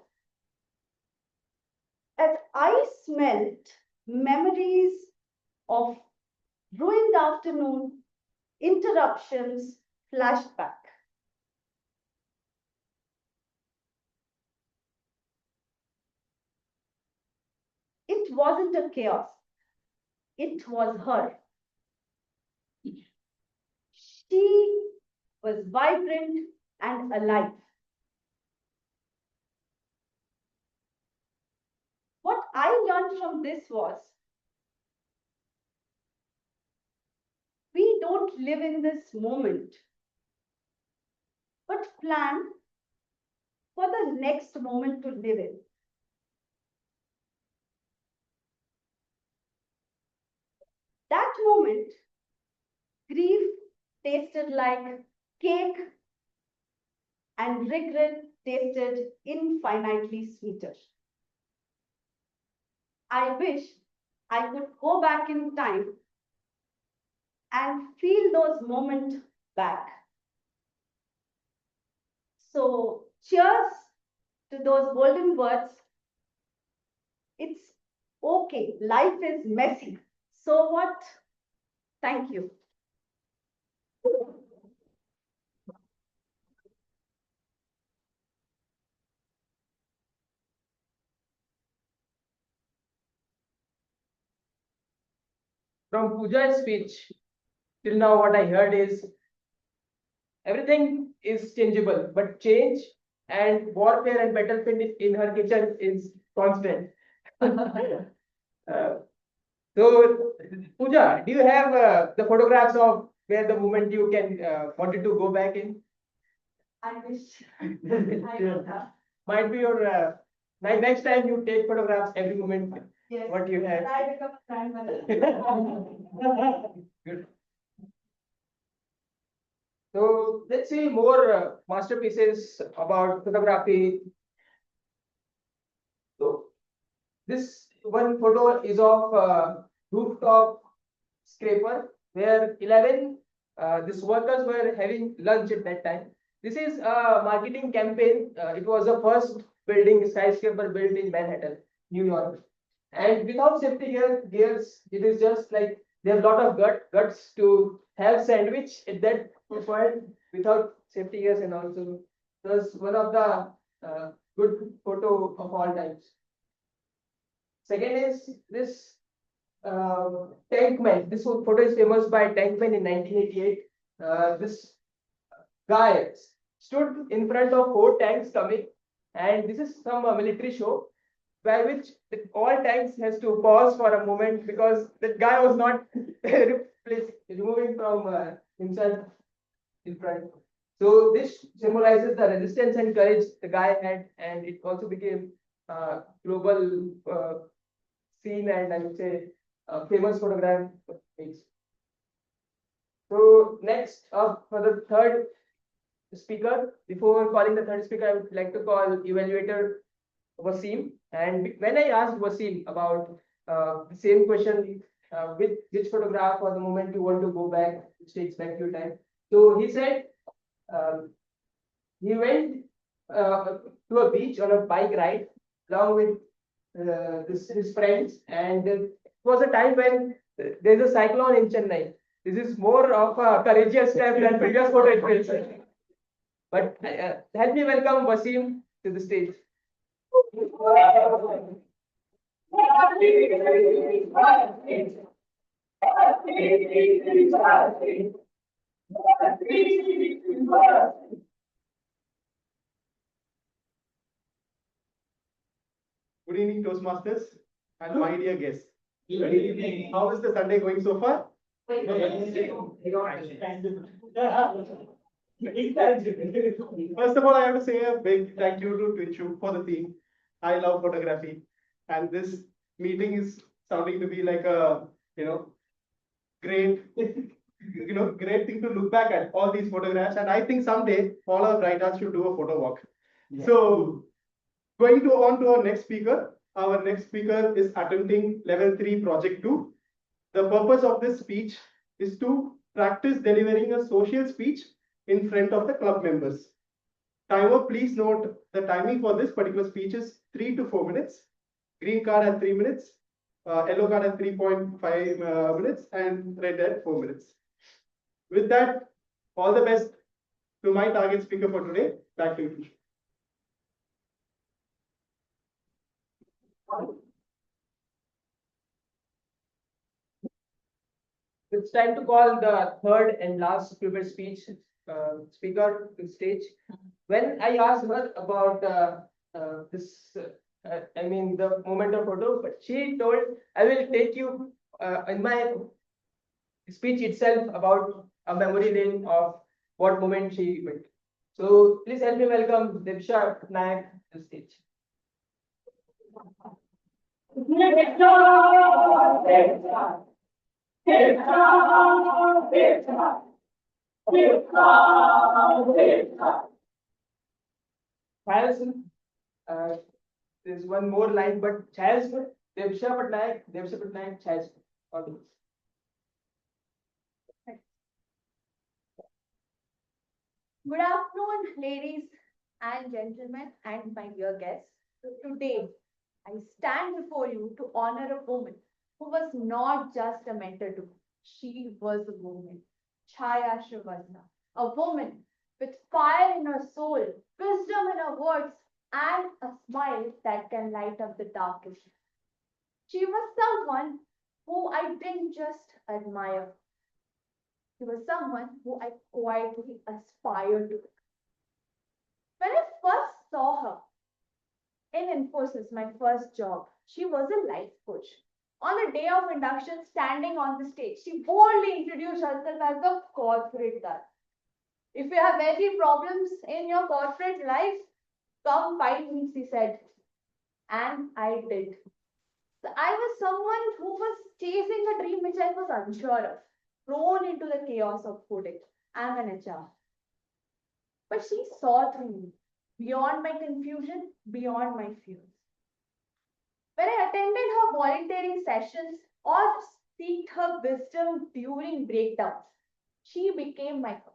As I smelt memories of ruined afternoon, interruptions, flashback. It wasn't a chaos. It was her. She was vibrant and alive. What I learned from this was, we don't live in this moment, but plan for the next moment to live in. That moment, grief tasted like cake and regret tasted infinitely sweeter. I wish I could go back in time and feel those moments back. So, cheers to those golden words. It's okay, life is messy. So what? Thank you. from Pooja's speech, till now what I heard is everything is changeable, but change and warfare and battlefield in her kitchen is constant. Uh, so, Pooja, do you have the photographs of where the moment you can wanted to go back in? I wish I would have. Might be your next time you take photographs every moment. Yes. What you have. I become a grandmother. Good. So let's see more masterpieces about photography. So this one photo is of rooftop scraper where 11 these workers were having lunch at that time. This is a marketing campaign. It was the first building skyscraper built in Manhattan, New York. And without safety gears, it is just like they have a lot of guts to have sandwich at that point without safety gears, and also it was one of the good photo of all times. Second is this Tankman. This photo is famous by Tankman in 1988. This guy stood in front of 4 tanks coming, and this is some military show by which all tanks has to pause for a moment because the guy was not removing from himself in front. So this symbolizes the resistance and courage the guy had, and it also became global scene, and I would say famous photograph. So next up for the third speaker, before calling the third speaker, I would like to call evaluator Wasim. And when I asked Wasim about the same question, which photograph or the moment you want to go back, which takes back your time. So he said he went to a beach on a bike ride along with his friends, and it was a time when there's a cyclone in Chennai. This is more of a courageous step than previous photo it feels. But help me welcome Wasim to the stage. Good evening, Toastmasters, and my dear guests. Good evening. How is the Sunday going so far? First of all, I have to say a big thank you to Twinchu for the theme. I love photography, and this meeting is sounding to be like a great great thing to look back at all these photographs. And I think someday all our bright arts should do a photo walk. Yeah. So going to on to our next speaker. Our next speaker is attempting level 3 project 2. The purpose of this speech is to practice delivering a social speech in front of the club members. Timer, please note the timing for this particular speech is 3 to 4 minutes. Green card at 3 minutes, yellow card at 3.5 minutes, and red at 4 minutes. With that, all the best to my target speaker for today. Back to you. It's time to call the third and last prepared speaker to stage. When I asked her about this, the moment of photo, but she told I will take you in my speech itself about a memory lane of what moment she went. So please help me welcome Debsha Nayak to the stage. Chaz, there's one more line, but Chaz, Debsha Patnaik, Chaz. Good afternoon, ladies and gentlemen, and my dear guests. Today, I stand before you to honor a woman who was not just a mentor to me. She was a woman, Chaya Srivastava, a woman with fire in her soul, wisdom in her words, and a smile that can light up the darkest. She was someone who I didn't just admire. He was someone who I quietly aspired to. When I first saw her in Infosys, my first job, she was a life coach. On the day of induction, standing on the stage, she boldly introduced herself as the corporate girl. If you have any problems in your corporate life, come find me, she said. And I did. So I was someone who was chasing a dream which I was unsure of, thrown into the chaos of coding. I'm an HR. But she saw through me, beyond my confusion, beyond my fears. When I attended her volunteering sessions or seeked her wisdom during breakdowns, she became my coach.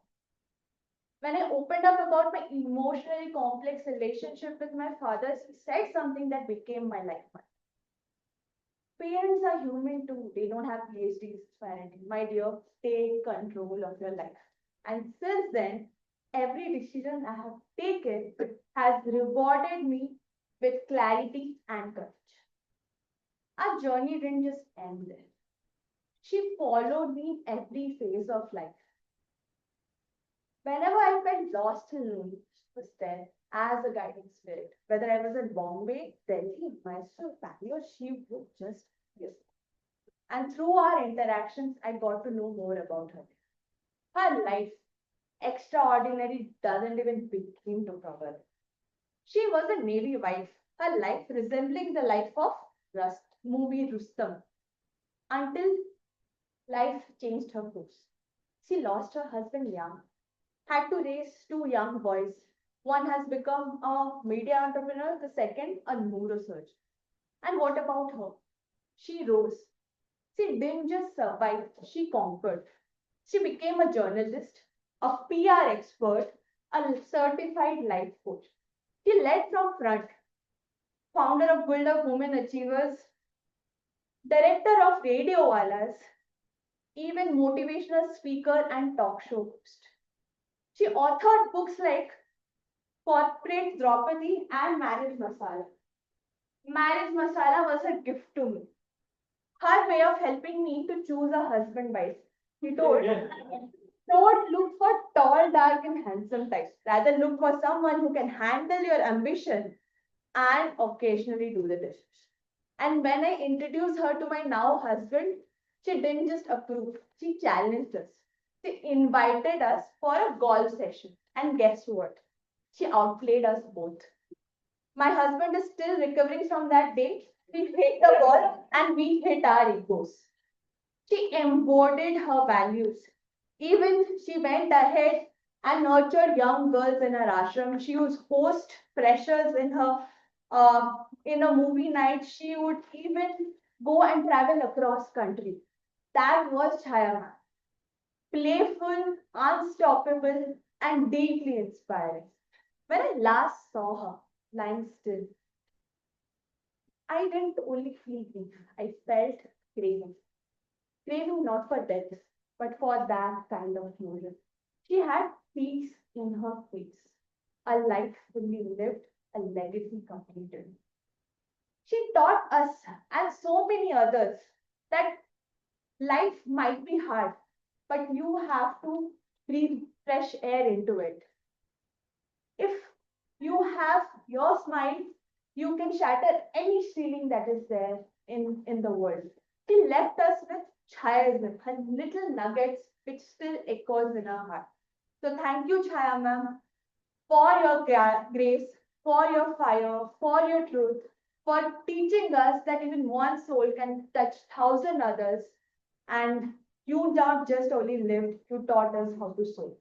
When I opened up about my emotionally complex relationship with my father, she said something that became my lifeline. Parents are human too. They don't have PhDs in parenting. My dear, take control of your life. And since then, every decision I have taken has rewarded me with clarity and courage. Our journey didn't just end there. She followed me in every phase of life. Whenever I felt lost and lonely, she was there as a guiding spirit. Whether I was in Bombay, Delhi, Mysore, Bangalore, she would just listen. And through our interactions, I got to know more about her. Her life, extraordinary, doesn't even begin to cover. She was a Navy wife, her life resembling the life of movie Rustam, until life changed her course. She lost her husband young, had to raise two young boys. One has become a media entrepreneur, the second a neurosurgeon. And what about her? She rose. She didn't just survive, she conquered. She became a journalist, a PR expert, a certified life coach. She led from front, founder of Guild of Women Achievers, director of Radio Walas, even motivational speaker and talk show host. She authored books like Corporate Draupadi and Marriage Masala. Marriage Masala was a gift to me. Her way of helping me to choose a husband wife. He told, don't look for tall, dark, and handsome types. Rather, look for someone who can handle your ambition and occasionally do the dishes. And when I introduced her to my now husband, she didn't just approve, she challenged us. She invited us for a golf session. And guess what? She outplayed us both. My husband is still recovering from that day. We hit the ball and we hit our egos. She embodied her values. Even she went ahead and nurtured young girls in her ashram. She would host freshers in a movie night. She would even go and travel across country. That was Chaya ma'am. Playful, unstoppable, and deeply inspiring. When I last saw her lying still, I didn't only feel grief, I felt craving. Craving not for death, but for that kind of closure. She had peace in her face, a life fully lived, a legacy completed. She taught us and so many others that life might be hard, but you have to breathe fresh air into it. If you have your smile, you can shatter any ceiling that is there in the world. She left us with Chayaism, her little nuggets which still echoes in our heart. So thank you, Chaya ma'am, for your grace, for your fire, for your truth, for teaching us that even one soul can touch 1,000 others. And you not just only lived, you taught us how to soul.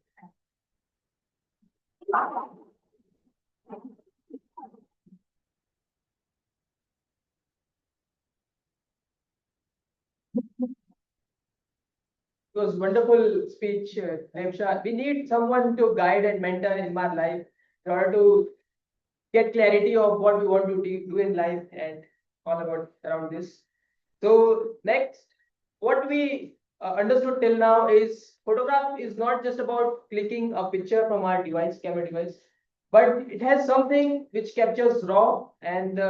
It was wonderful speech, Remsha. We need someone to guide and mentor in my life in order to get clarity of what we want to do in life and all about around this. So next, what we understood till now is photograph is not just about clicking a picture from our device, camera device, but it has something which captures raw and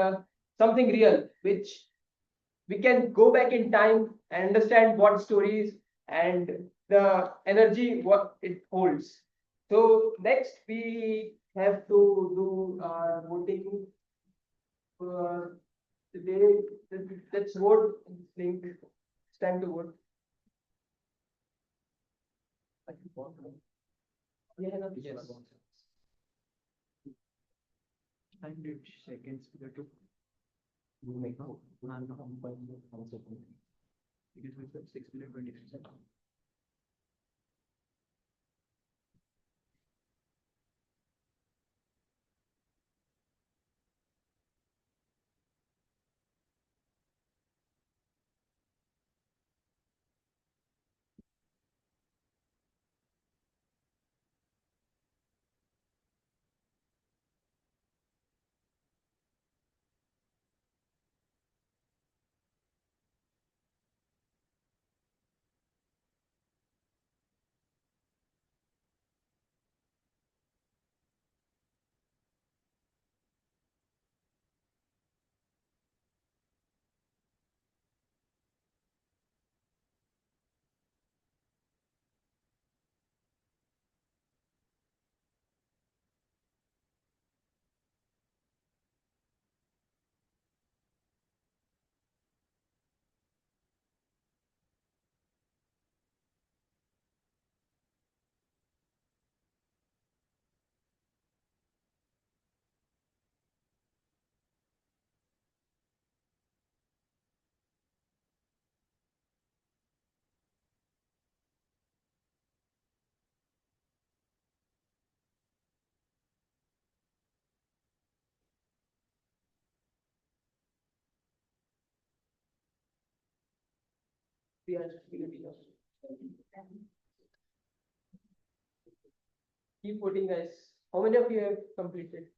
something real, which we can go back in time and understand what stories and the energy what it holds. So next we have to do our voting for today. Let's vote. Link. It's time to vote. Yeah, no, yes. 100 seconds. It is with 6 minute 23 seconds. We are keep voting, guys. How many of you have completed?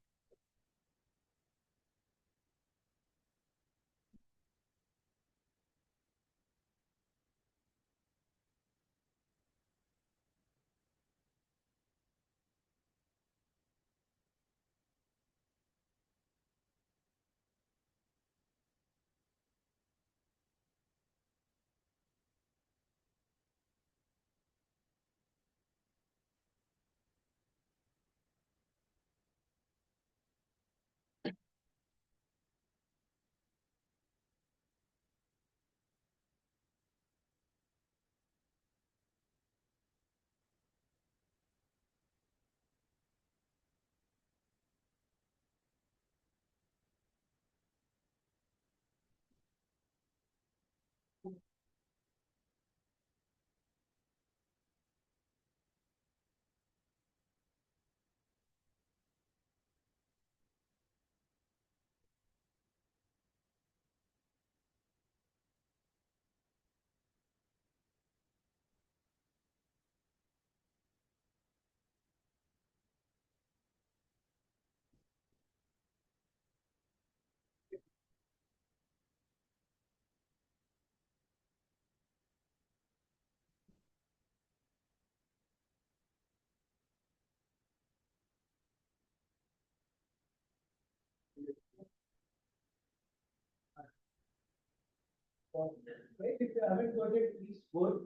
If you haven't got it, please vote.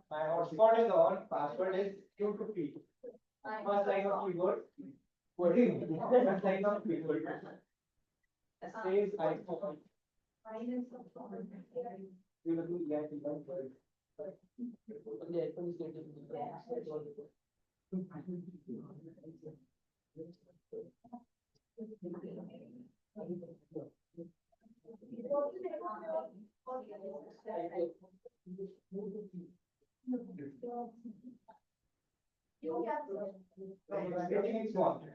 My hotspot is on, password is Q2P. First line of keyboard. First line of keyboard. Says iPhone. You will be getting one for it. Getting it small.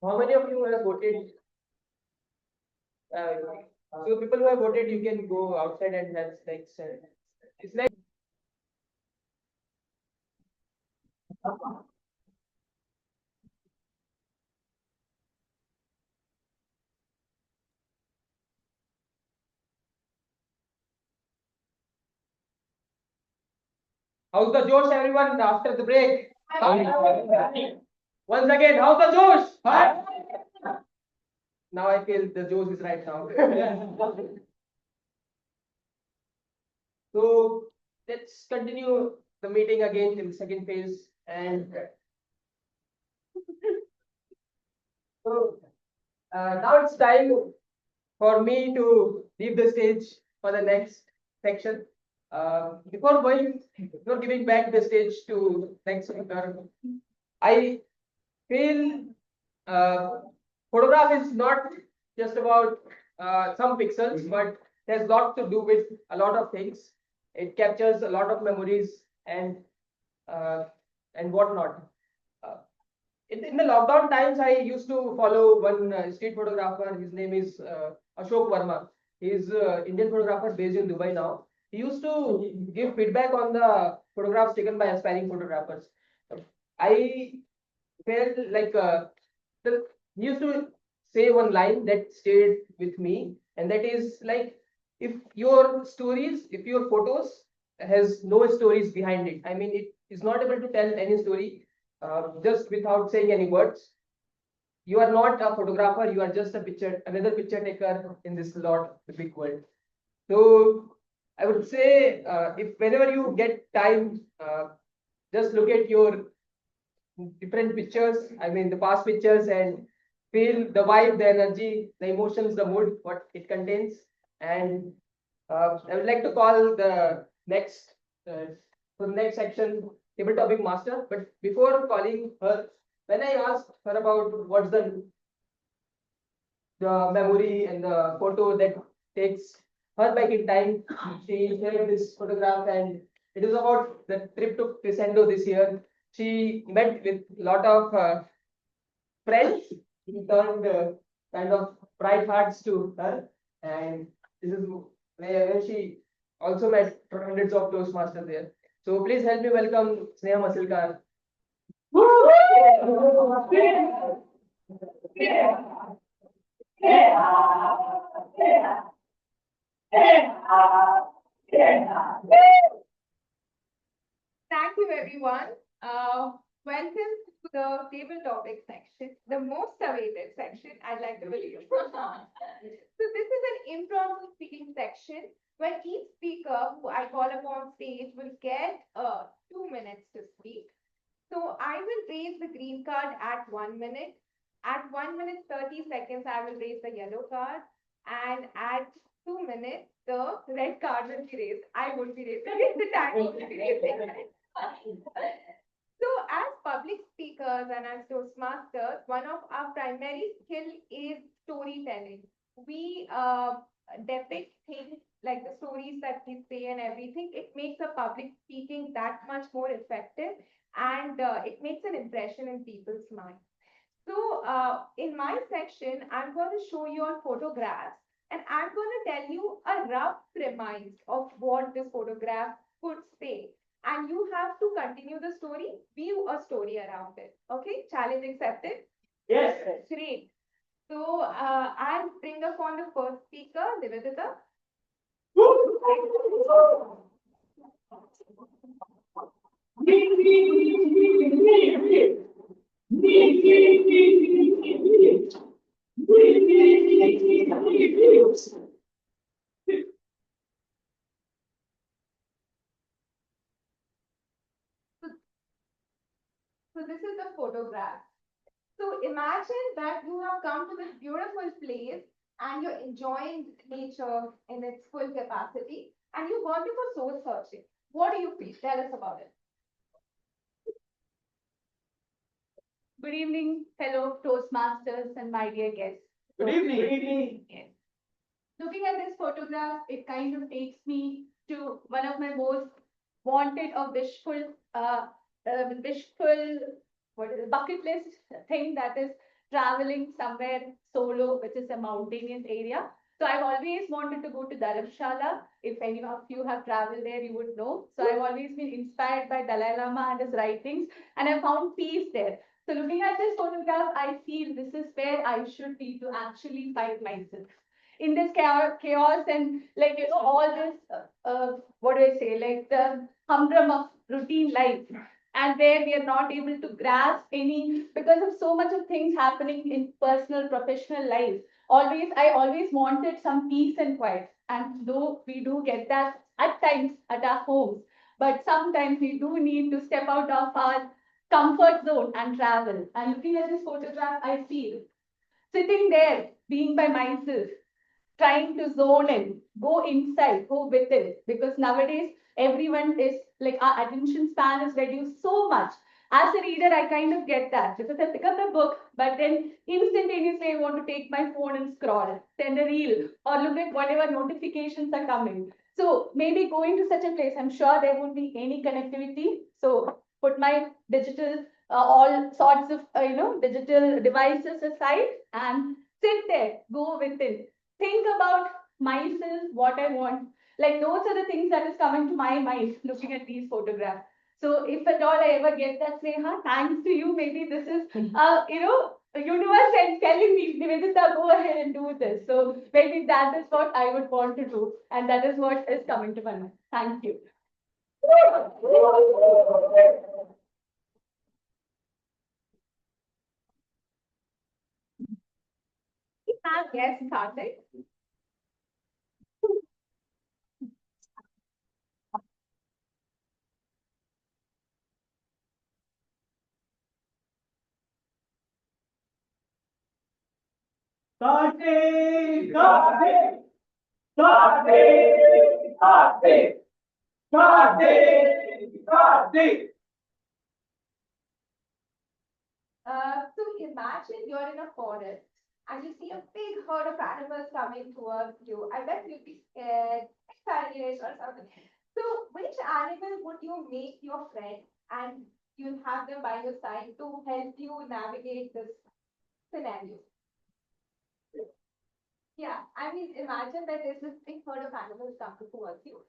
How many of you have voted? Uh, so people who have voted, you can go outside and have snacks. It's like. How's the Josh, everyone, after the break? Once again, how's the Josh? Now I feel the Josh is right now. So let's continue the meeting again in the second phase. And so now it's time for me to leave the stage for the next section. Before giving back the stage to next speaker, I feel photograph is not just about some pixels, but has lot to do with a lot of things. It captures a lot of memories and whatnot. In the lockdown times, I used to follow one street photographer. His name is Ashok Verma. He is Indian photographer based in Dubai now. He used to give feedback on the photographs taken by aspiring photographers. I felt like he used to say one line that stayed with me, and that is like, if your photos has no stories behind it. I mean, it is not able to tell any story just without saying any words. You are not a photographer, you are just another picture taker in this the big world. So I would say, if whenever you get time, just look at your different pictures, I mean the past pictures, and feel the vibe, the energy, the emotions, the mood, what it contains. And I would like to call the next section table topic master. But before calling her, when I asked her about what's the memory and the photo that takes her back in time, she shared this photograph, and it is about the trip to Crescendo this year. She met with a lot of friends who turned kind of bright hearts to her, and this is where she also met hundreds of Toastmasters there. So please help me welcome Sneha Masilkar. Thank you, everyone. Welcome to the table topic section, the most awaited section, I'd like to believe. So this is an impromptu speaking section where each speaker who I call upon stage will get 2 minutes to speak. So I will raise the green card at 1 minute. At 1 minute 30 seconds, I will raise the yellow card. And at 2 minutes, the red card will be raised. I won't be raising it, the time will be raising. So as public speakers and as Toastmasters, one of our primary skill is storytelling. We depict things like the stories that we say and everything. It makes the public speaking that much more effective, and it makes an impression in people's mind. So in my section, I'm going to show you all photographs, and I'm going to tell you a rough premise of what this photograph could say. And you have to continue the story, view a story around it. Okay, challenge accepted? Yes. Great. So I'll bring upon the first speaker, Nivedita. So this is the photograph. So imagine that you have come to this beautiful place and you're enjoying nature in its full capacity, and you want to go soul searching. What do you feel? Tell us about it. Good evening, fellow Toastmasters and my dear guests. Good evening. Yes. Looking at this photograph, it kind of takes me to one of my most wanted or wishful, what is it, bucket list thing, that is traveling somewhere solo, which is a mountainous area. So I've always wanted to go to Dharamshala. If any of you have traveled there, you would know. So I've always been inspired by Dalai Lama and his writings, and I found peace there. So looking at this photograph, I feel this is where I should be to actually find myself. In this chaos and like, all this, what do I say, like the humdrum of routine life. And where we are not able to grasp any, because of so much of things happening in personal, professional life. I always wanted some peace and quiet. And though we do get that at times at our homes, but sometimes we do need to step out of our comfort zone and travel. And looking at this photograph, I feel sitting there, being by myself, trying to zone in, go inside, go within. Because nowadays, everyone is like, our attention span is reduced so much. As a reader, I kind of get that because I pick up a book, but then instantaneously I want to take my phone and scroll, send a reel, or look at whatever notifications are coming. So maybe going to such a place, I'm sure there won't be any connectivity. So put my digital, all sorts of, digital devices aside and sit there, go within, think about myself, what I want. Like those are the things that is coming to my mind looking at these photographs. So if at all I ever get that Sneha, thanks to you, maybe this is, the universe and telling me, Nivedita, go ahead and do this. So maybe that is what I would want to do. And that is what is coming to my mind. Thank you. Yes, Karthik. Kartik! Kartik! Kartik! Kartik! Kartik! Kartik! So imagine you're in a forest and you see a big herd of animals coming towards you. I bet you'd be scared, excited, or something. So, which animal would you make your friend and you'll have them by your side to help you navigate this scenario? Yeah, I mean, imagine that there's this big herd of animals coming towards you.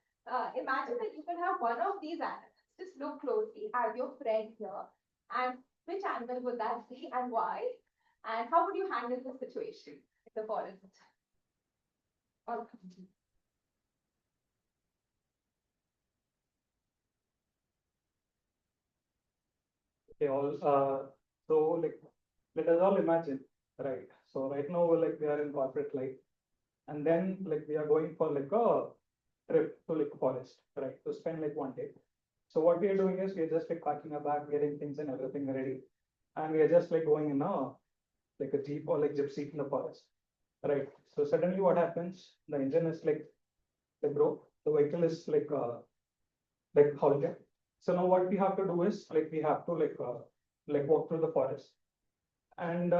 Imagine that you can have one of these animals. Just look closely at your friend here. And which animal would that be and why? And how would you handle the situation in the forest? Or- Okay, so like, let us all imagine, right? So right now, we are in corporate life, and then like we are going for like a trip to like forest, right? To spend like 1 day. So what we are doing is we are just like packing a bag, getting things and everything ready, and we are just like going in a jeep or like gypsy in the forest, right? So suddenly what happens? The engine is like broke. The vehicle is like halted. So now what we have to do is like we have to like walk through the forest, and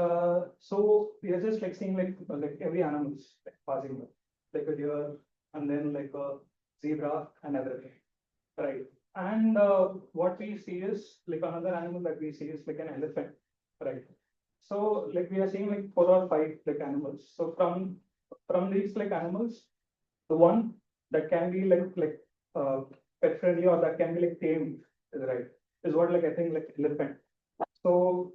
so we are just like seeing like every animals like passing by, like a deer, and then like a zebra and everything, right? And what we see is like another animal that we see is like an elephant, right? So like we are seeing like 4 or 5 like animals. So from these like animals, the one that can be pet friendly or that can be like tamed, is right, is what like I think like elephant. So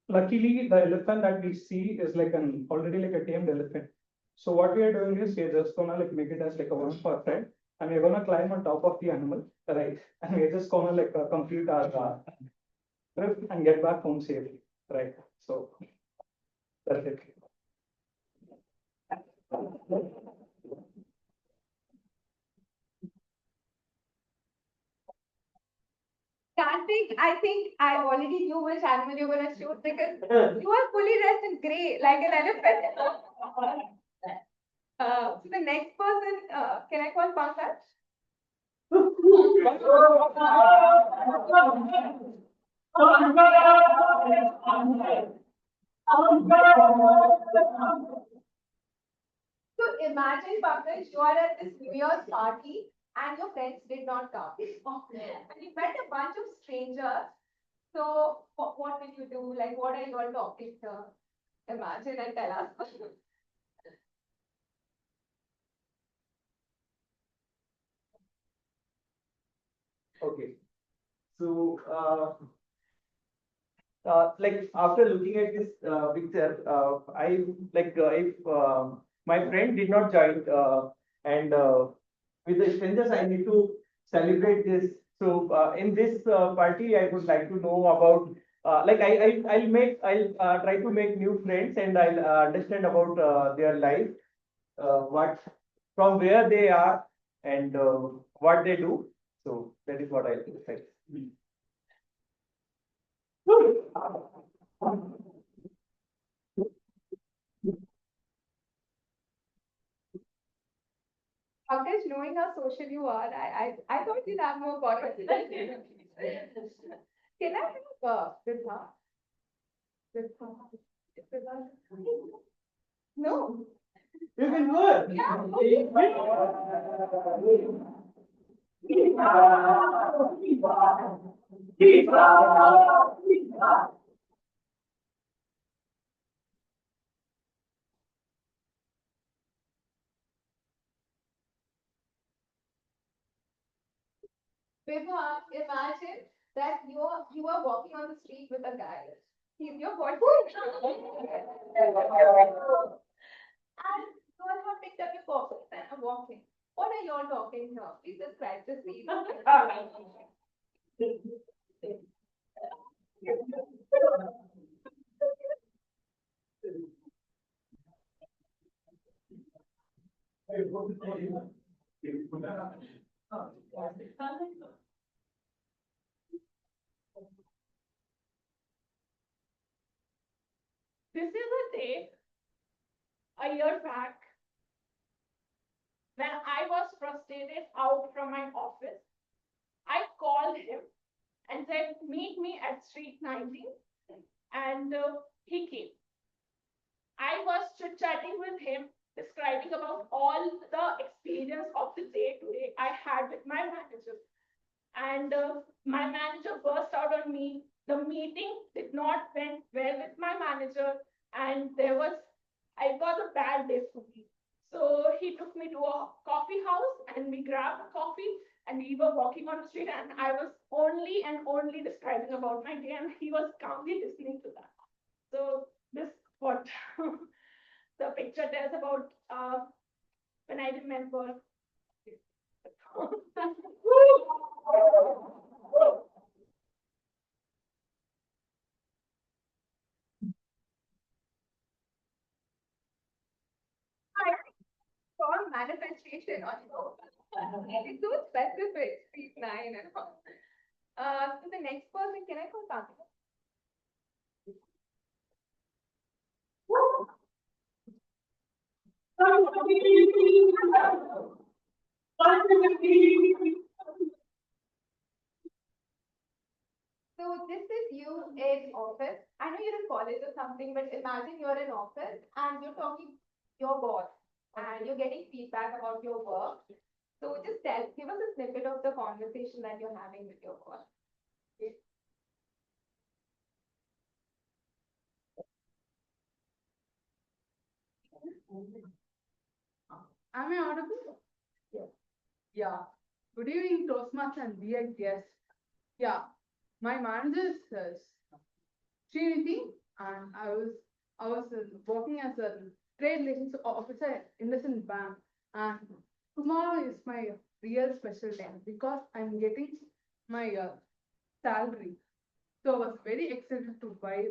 luckily the elephant that we see is like an already like a tamed elephant. So what we are doing is we are just gonna like make it as like a one for friend, and we're gonna climb on top of the animal, right? And we're just gonna complete our trip and get back home safely, right? So that's it. Karthik, I think I already knew which animal you're going to shoot because you are fully dressed in grey like an elephant. So the next person, can I call Pankaj? So imagine, Pankaj, you are at this New Year's party and your friends did not come. And you met a bunch of strangers. So what will you do? Like, what are your topics here? imagine and tell us. Okay, so like after looking at this picture, I like if my friend did not join and with the strangers I need to celebrate this. So in this party, I would like to know about like I'll try to make new friends and I'll understand about their life, what from where they are and what they do. So that is what I expect. Pankaj, knowing how social you are, I thought you'd have more confidence. Can I have Vibha? Vibha? Vibha? No. You can go. Yeah. Vibha, imagine that you are walking on the street with a guy. He's your boyfriend. And you all have picked up your pockets and are walking. What are you all talking here? Please describe the scene. This is a day a year back when I was frustrated out from my office. I called him and said, meet me at street 19. And he came. I was chit-chatting with him, describing about all the experience of the day today I had with my manager. And my manager burst out on me. The meeting did not went well with my manager, and I got a bad day for me. So he took me to a coffee house, and we grabbed a coffee, and we were walking on the street, and I was only and only describing about my day, and he was calmly listening to that. So this what the picture tells about when I remember. Strong manifestation on it's so specific, street 9 and all. So the next person, can I call Pankaj? So this is you in office. I know you're in college or something, but imagine you're in office and you're talking to your boss and you're getting feedback about your work. So just give us a snippet of the conversation that you're having with your boss. Am I audible? Yeah. Good evening, Toastmasters and dear guests. Yeah, my manager is Srinidhi, and I was working as a trade relations officer in Investment Bank, and tomorrow is my real special day because I'm getting my salary. So I was very excited to buy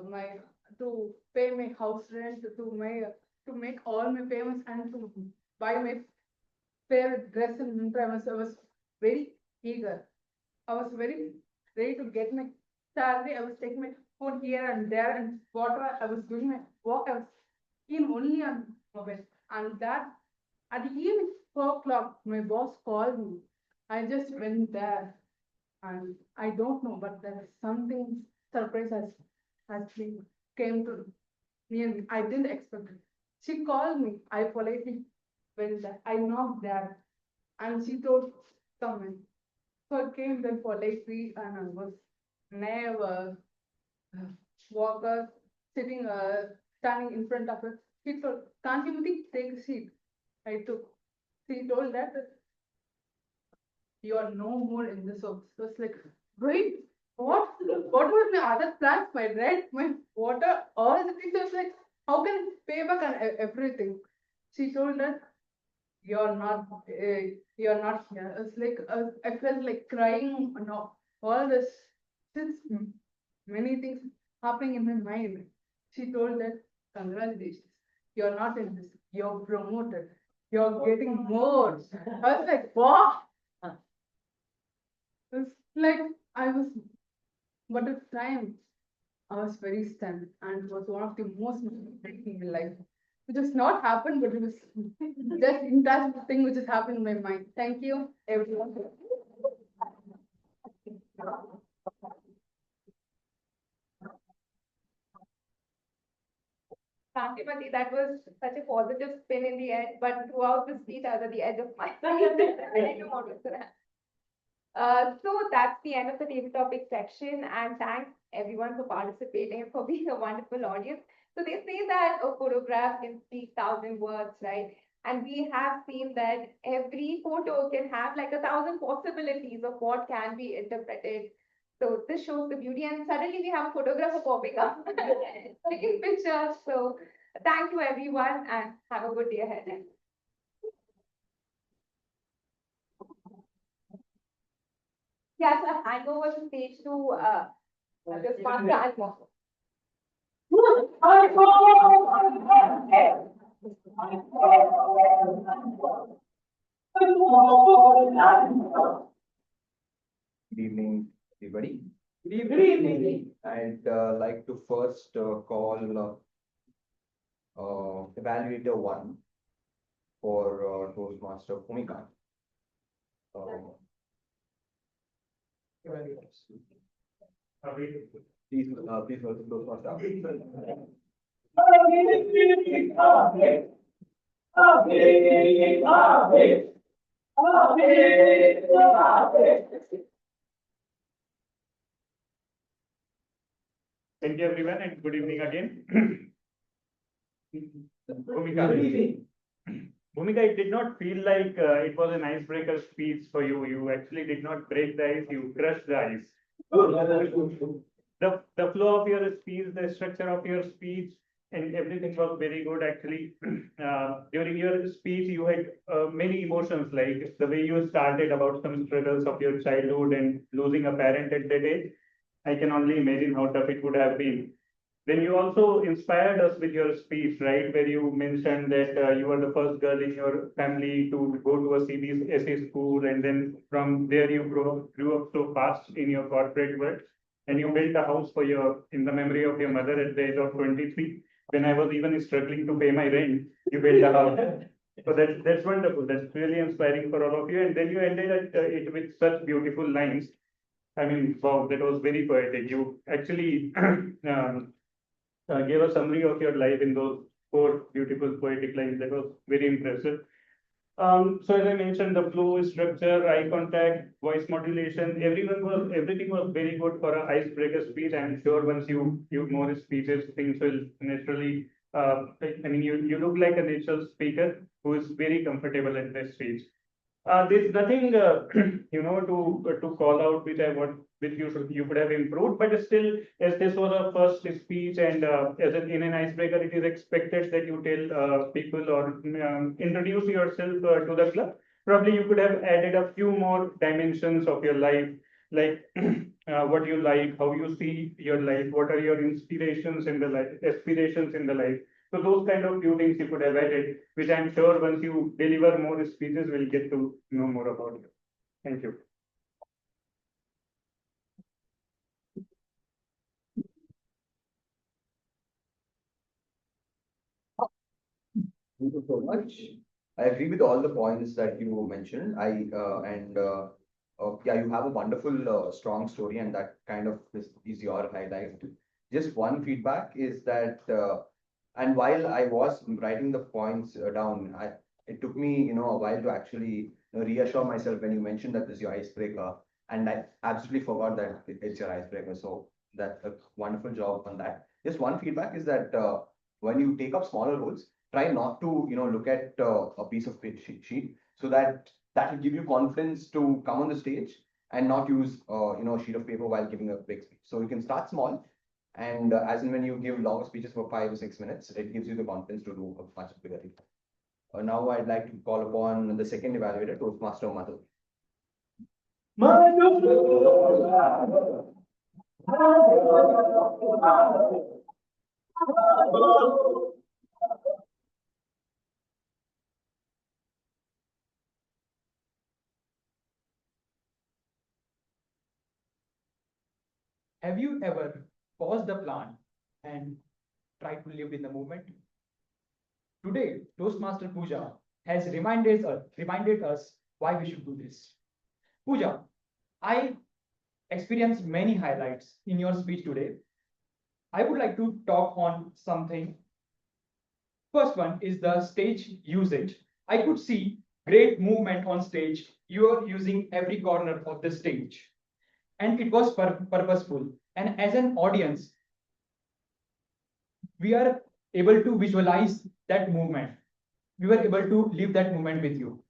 my to pay my house rent, to make all my payments and to buy my favorite dress in Myntra. I was very eager. I was very ready to get my salary. I was taking my phone here and there, and whatever I was doing my work, I was keen only on mobile. And that at the evening 4 o'clock, my boss called me. I just went there, and I don't know, but there is something surprise has been came to near me. I didn't expect it. She called me. I politely went there. I knocked there, and she told, come in. So I came there politely, and I was never walker. sitting, standing in front of her. She told, can't you take a seat? I took. She told that you are no more in this office. I was like, wait, what? What was my other plans? My rent, my water, all the things. I was like, how can I pay back on everything? She told that you're not, you're not here. I was like, I felt like crying. No, all this, since many things happening in my mind. She told that, congratulations, you're not in this. You're promoted. You're getting more. I was like, what? It's like I was, but at the time I was very stunned, and it was one of the most breaking in my life. It has not happened, but it was just intangible thing which has happened in my mind. Thank you, everyone. Bhakti, that was such a positive spin in the end, but throughout the speech, I was at the edge of my seat. I didn't know what was going to happen. So that's the end of the table topic section, and thanks everyone for participating and for being a wonderful audience. So they say that a photograph can speak 1,000 words, right? And we have seen that every photo can have like 1,000 possibilities of what can be interpreted. So this shows the beauty, and suddenly we have a photographer popping up, taking pictures. So thank you everyone, and have a good day ahead. Yes, I hand over the stage to the Sponsor Alma. Good evening, everybody. Good evening. I'd like to first call evaluator 1 for Toastmaster Bhumika. Please, please welcome Toastmaster. Thank you, everyone, and good evening again. Bhumika. Good evening. Bhumika, it did not feel like it was an icebreaker speech for you. You actually did not break the ice, you crushed the ice. The flow of your speech, the structure of your speech, and everything was very good actually. During your speech, you had many emotions, like the way you started about some struggles of your childhood and losing a parent at that age. I can only imagine how tough it would have been. Then you also inspired us with your speech, right? Where you mentioned that you were the first girl in your family to go to a CBSE school, and then from there you grew up so fast in your corporate world, and you built a house for in the memory of your mother at the age of 23. When I was even struggling to pay my rent, you built a house. So that's wonderful. That's really inspiring for all of you. And then you ended it with such beautiful lines. I mean, wow, that was very poetic. You actually gave a summary of your life in those 4 beautiful poetic lines. That was very impressive. So as I mentioned, the flow, structure, eye contact, voice modulation, everything was very good for an icebreaker speech. I'm sure once you more speeches, things will naturally. I mean, you look like a natural speaker who is very comfortable at this speech. There's nothing, to call out which you could have improved, but still, as this was a first speech and in an icebreaker, it is expected that you tell people or introduce yourself to the club. Probably you could have added a few more dimensions of your life, like what you like, how you see your life, what are your inspirations in the life, aspirations in the life. So those kind of few things you could have added, which I'm sure once you deliver more speeches, we'll get to know more about you. Thank you. Thank you so much. I agree with all the points that you mentioned. Yeah, you have a wonderful, strong story, and that kind of is your highlight. Just one feedback is that, and while I was writing the points down, it took me, a while to actually reassure myself when you mentioned that this is your icebreaker. And I absolutely forgot that it's your icebreaker. So that's a wonderful job on that. Just one feedback is that when you take up smaller roles, try not to look at a piece of sheet, so that will give you confidence to come on the stage and not use a sheet of paper while giving a big speech. So you can start small, and as and when you give long speeches for 5 or 6 minutes, it gives you the confidence to do a much bigger thing. Now I'd like to call upon the second evaluator, Toastmaster Madhu. Have you ever paused the plan and tried to live in the moment? Today, Toastmaster Pooja has reminded us why we should do this. Pooja, I experienced many highlights in your speech today. I would like to talk on something. First one is the stage usage. I could see great movement on stage. You are using every corner of the stage, and it was purposeful. And as an audience, we are able to visualize that movement. We were able to live that moment with you.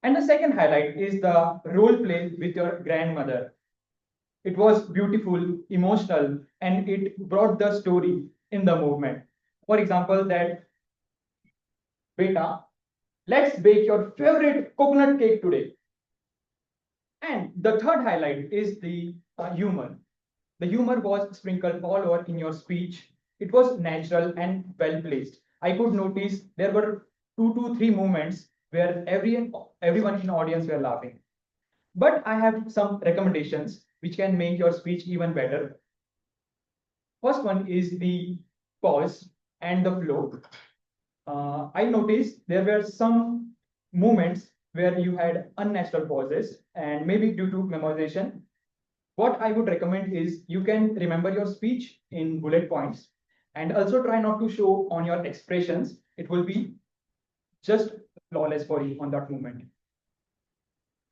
And the second highlight is the role play with your grandmother. It was beautiful, emotional, and it brought the story in the movement. For example, that beta, let's bake your favorite coconut cake today. And the third highlight is the humor. The humor was sprinkled all over in your speech. It was natural and well placed. I could notice there were 2 to 3 moments where everyone in the audience were laughing. But I have some recommendations which can make your speech even better. First one is the pause and the flow. I noticed there were some moments where you had unnatural pauses, and maybe due to memorization. What I would recommend is you can remember your speech in bullet points, and also try not to show on your expressions. It will be just flawless for you on that moment.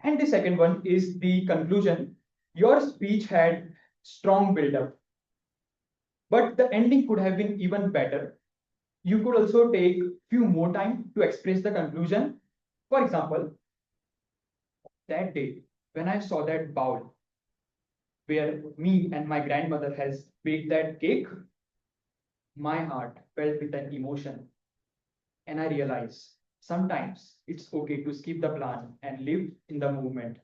And the second one is the conclusion. Your speech had strong build-up, but the ending could have been even better. You could also take few more time to express the conclusion. For example, that day when I saw that bowl where me and my grandmother has baked that cake, my heart felt with that emotion. And I realized sometimes it's okay to skip the plan and live in the moment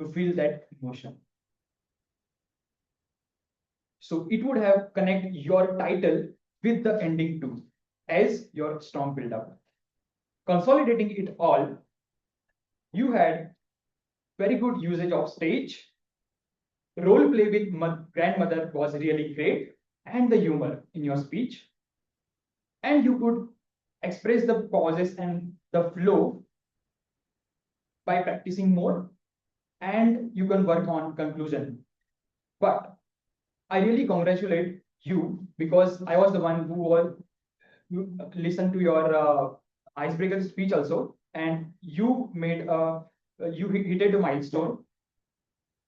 to feel that emotion. So it would have connect your title with the ending too, as your strong build-up. Consolidating it all, you had very good usage of stage. Role play with grandmother was really great, and the humor in your speech. And you could express the pauses and the flow by practicing more, and you can work on conclusion. But I really congratulate you because I was the one who listened to your icebreaker speech also, and you made you hit a milestone.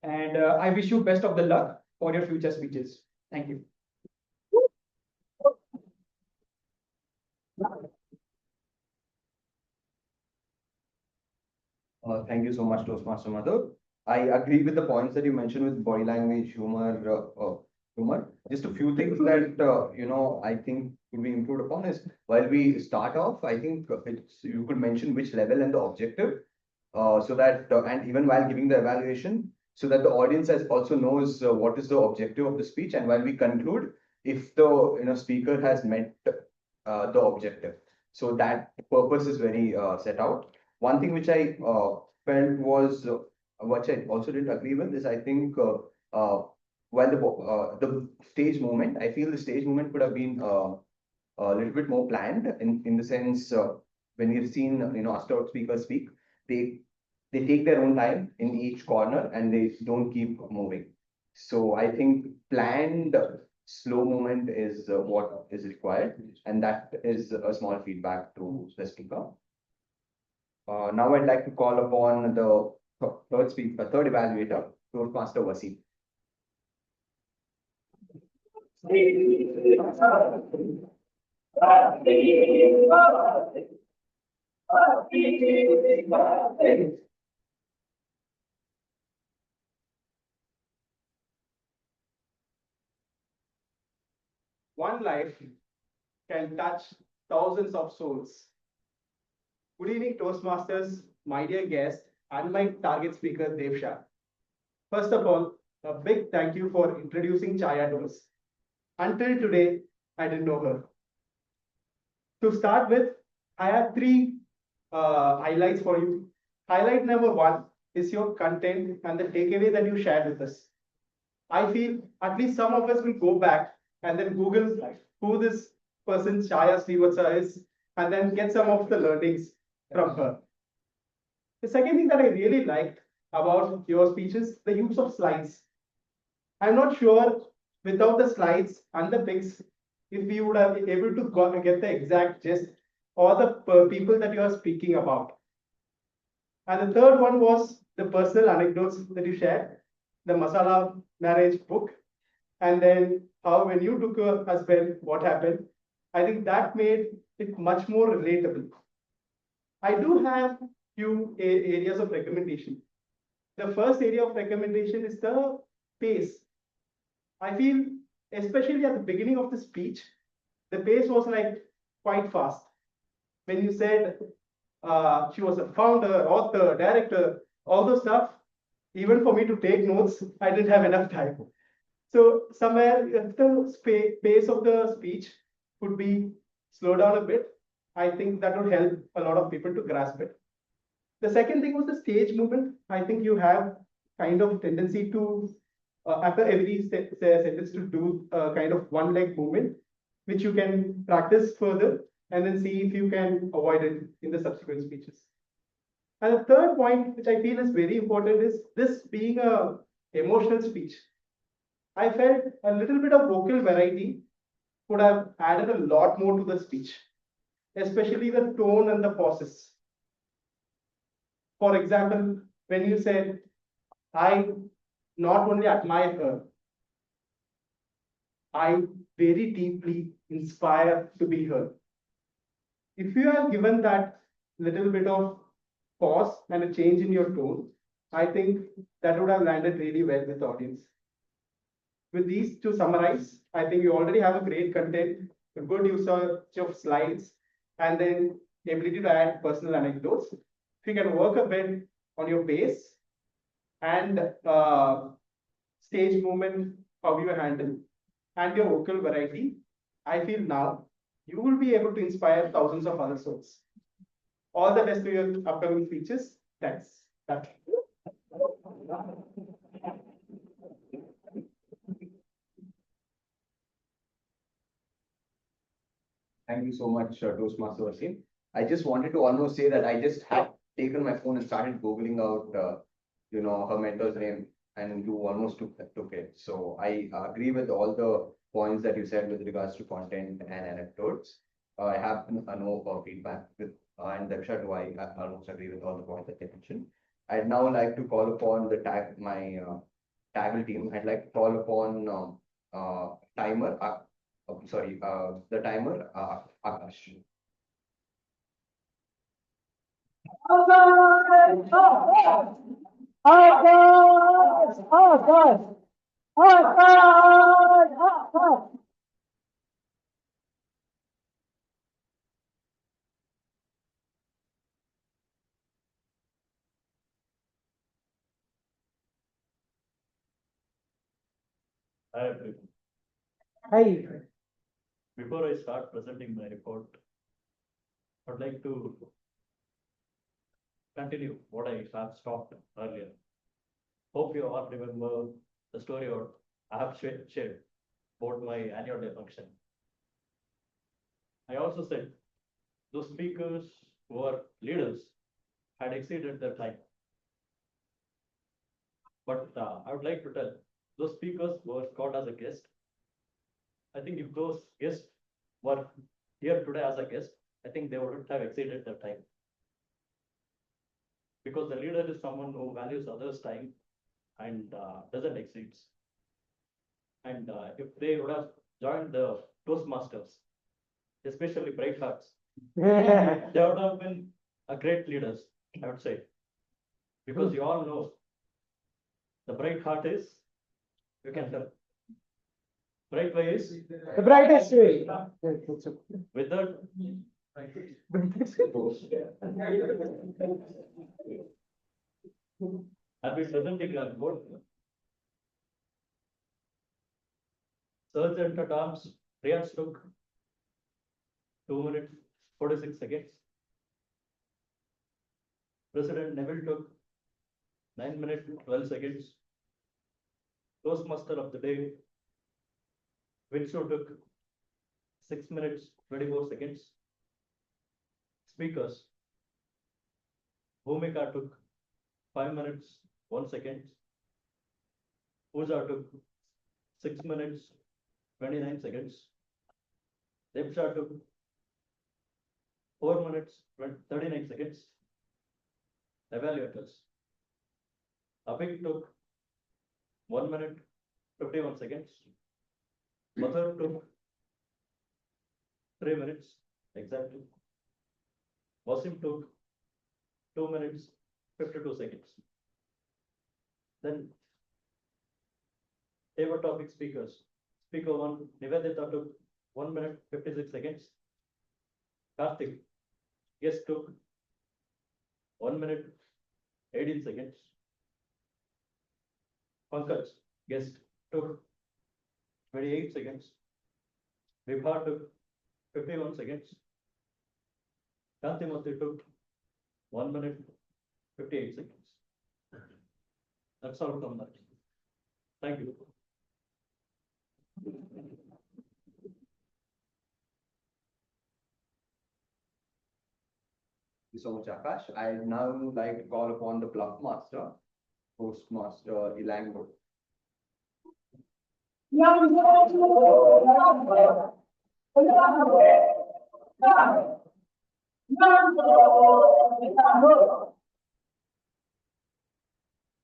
And I wish you best of the luck for your future speeches. Thank you. Thank you so much, Toastmaster Madhu. I agree with the points that you mentioned with body language, humor. Just a few things that I think could be improved upon is while we start off, I think you could mention which level and the objective, so that and even while giving the evaluation, so that the audience also knows what is the objective of the speech, and while we conclude, if the speaker has met the objective, so that purpose is very set out. One thing which I felt was, which I also didn't agree with, is I think while the stage movement, I feel the stage movement could have been a little bit more planned in the sense when we've seen Astor speakers speak, they take their own time in each corner and they don't keep moving. So I think planned slow movement is what is required, and that is a small feedback to the speaker. Now I'd like to call upon the third evaluator, Toastmaster Wasim. One life can touch thousands of souls. Good evening, Toastmasters, my dear guest, and my target speaker, Dev Shah. First of all, a big thank you for introducing Chaya to us. Until today, I didn't know her. To start with, I have three highlights for you. Highlight number one is your content and the takeaway that you shared with us. I feel at least some of us will go back and then Google who this person Chaya Srivatsa is and then get some of the learnings from her. The second thing that I really liked about your speech is the use of slides. I'm not sure without the slides and the pics if we would have been able to get the exact gist or the people that you are speaking about. And the third one was the personal anecdotes that you shared, the Masala Marriage book, and then how when you took your husband, what happened. I think that made it much more relatable. I do have few areas of recommendation. The first area of recommendation is the pace. I feel, especially at the beginning of the speech, the pace was like quite fast. When you said she was a founder, author, director, all those stuff, even for me to take notes, I didn't have enough time. So somewhere if the pace of the speech could be slowed down a bit, I think that would help a lot of people to grasp it. The second thing was the stage movement. I think you have kind of tendency to, after every sentence, to do kind of one leg movement, which you can practice further and then see if you can avoid it in the subsequent speeches. And the third point, which I feel is very important, is this being a emotional speech. I felt a little bit of vocal variety could have added a lot more to the speech, especially the tone and the pauses. For example, when you said, I not only admire her, I very deeply inspire to be her. If you have given that little bit of pause and a change in your tone, I think that would have landed really well with the audience. With these to summarize, I think you already have a great content, a good usage of slides, and then the ability to add personal anecdotes. If you can work a bit on your pace and stage movement, how you handle, and your vocal variety, I feel now you will be able to inspire thousands of other souls. All the best to your upcoming features. Thanks. That's Thank you so much, Toastmaster Wasim. I just wanted to almost say that I just had taken my phone and started Googling out, her mentor's name, and you almost took it. So I agree with all the points that you said with regards to content and anecdotes. I have no feedback with, and Daksha too, I almost agree with all the points that they mentioned. I'd now like to call upon my taggle team. I'd like to call upon timer. The timer, Akash. Hi, everyone. Hi. Before I start presenting my report, I'd like to continue what I have stopped earlier. Hope you all remember the story I have shared about my annual day function. I also said those speakers who are leaders had exceeded their time. But I would like to tell those speakers who were called as a guest. I think if those guests were here today as a guest, I think they wouldn't have exceeded their time. Because the leader is someone who values others' time and doesn't exceed. And if they would have joined the Toastmasters, especially Bright Hearts, they would have been a great leaders, I would say. Because you all know the bright heart is, you can tell. Bright way is The brightest way. withered. I'll be presenting a board. Sergeant at arms, Riyaz took 2 minutes, 46 seconds. President Neville took 9 minutes, 12 seconds. Toastmaster of the day, Winslow took 6 minutes, 24 seconds. Speakers, Bhumika took 5 minutes, 1 second. Pooja took 6 minutes, 29 seconds. Debsha took 4 minutes, 39 seconds. Evaluators. Abhik took 1 minute, 51 seconds. Mother took 3 minutes, exactly. Wasim took 2 minutes, 52 seconds. Then table topic speakers. Speaker one, Nivedita took 1 minute, 56 seconds. Karthik, guest took 1 minute, 18 seconds. Pankaj, guest took 28 seconds. Vibha took 51 seconds. Kantimati took 1 minute, 58 seconds. That's all from that. Thank you. Thank you so much, Akash. I now like to call upon the Bluff Master, Postmaster Ilango.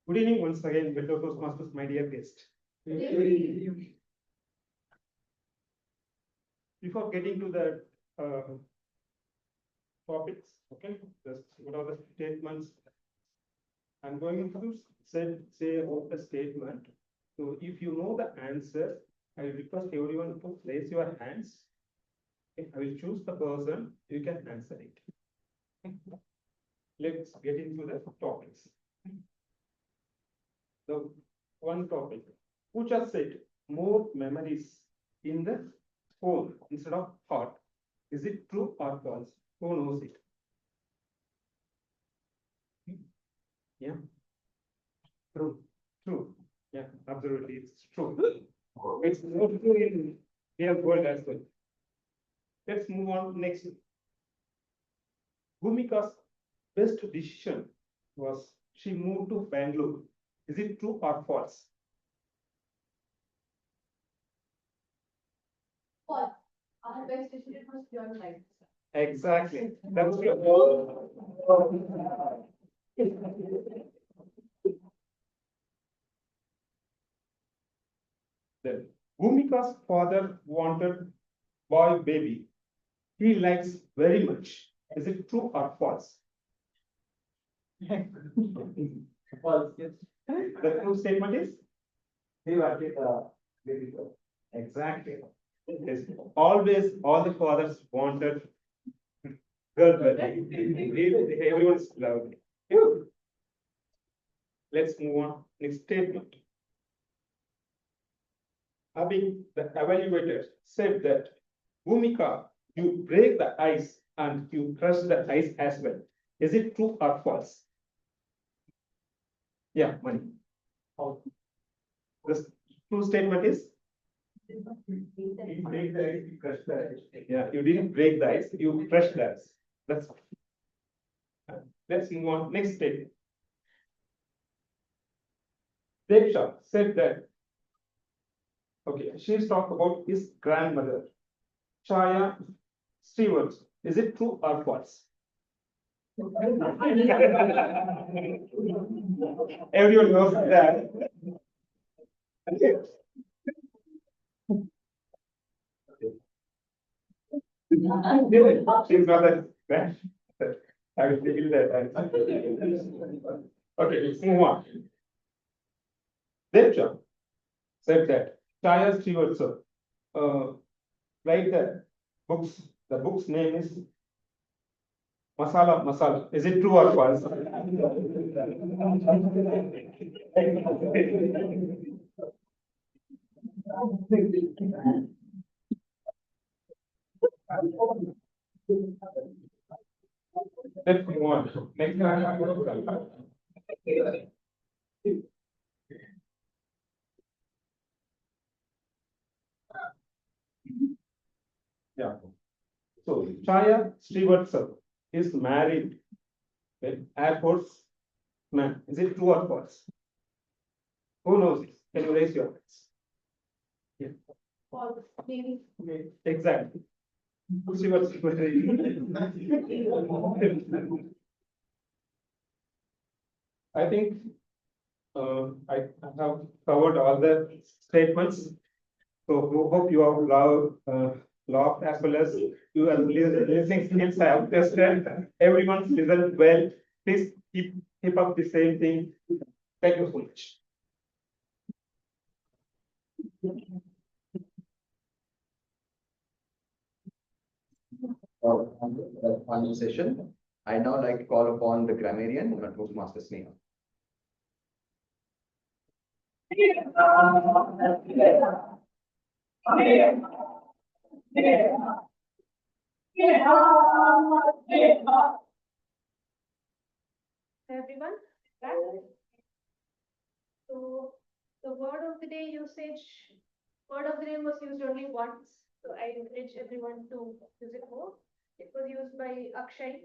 Good evening once again, fellow Toastmasters, my dear guest. Before getting to the topics, okay, just what are the statements I'm going to say about the statement. So if you know the answer, I request everyone to raise your hands. Okay, I will choose the person, you can answer it. Okay. Let's get into the topics. So one topic, Pooja said more memories in the phone instead of heart. Is it true or false? Who knows it? Yeah. True. True. Yeah, absolutely. It's true. It's not true in real world as well. Let's move on next. Bhumika's best decision was she moved to Bangalore. Is it true or false? False. Our best decision was your life. Exactly. That's true. Then Bhumika's father wanted boy baby. He likes very much. Is it true or false? False, yes. The true statement is? He wanted baby girl. Exactly. Yes. Always, all the fathers wanted girl baby. Everyone's loved. Let's move on. Next statement. Having the evaluator said that, Bhumika, you break the ice and you crush the ice as well. Is it true or false? Yeah, money. The true statement is? You break the ice, you crush the ice. Yeah, you didn't break the ice, you crushed the ice. That's. Let's move on. Next statement. Deksha said that. Okay, she's talked about his grandmother, Chaya Stewart. Is it true or false? Everyone knows that. She's not a bad. I will feel that. Okay, let's move on. Devcha said that Chaya Srivatsa, write the book's name is Masala Masala. Is it true or false? Let's move on. Next. Yeah. So Chaya Srivatsa is married with Air Force man. Is it true or false? Who knows this? Can you raise your hands? Yeah. False, maybe. Okay, exactly. Srivatsa married. I think I have covered all the statements. So hope you have laughed as well as you are listening skills I have tested. Everyone's listened well. Please keep up the same thing. Thank you so much. On the final session, I now like to call upon the grammarian, Toastmaster Sneha. Everyone, back. So the word of the day usage, word of the day was used only once. So I encourage everyone to use it more. It was used by Akshay.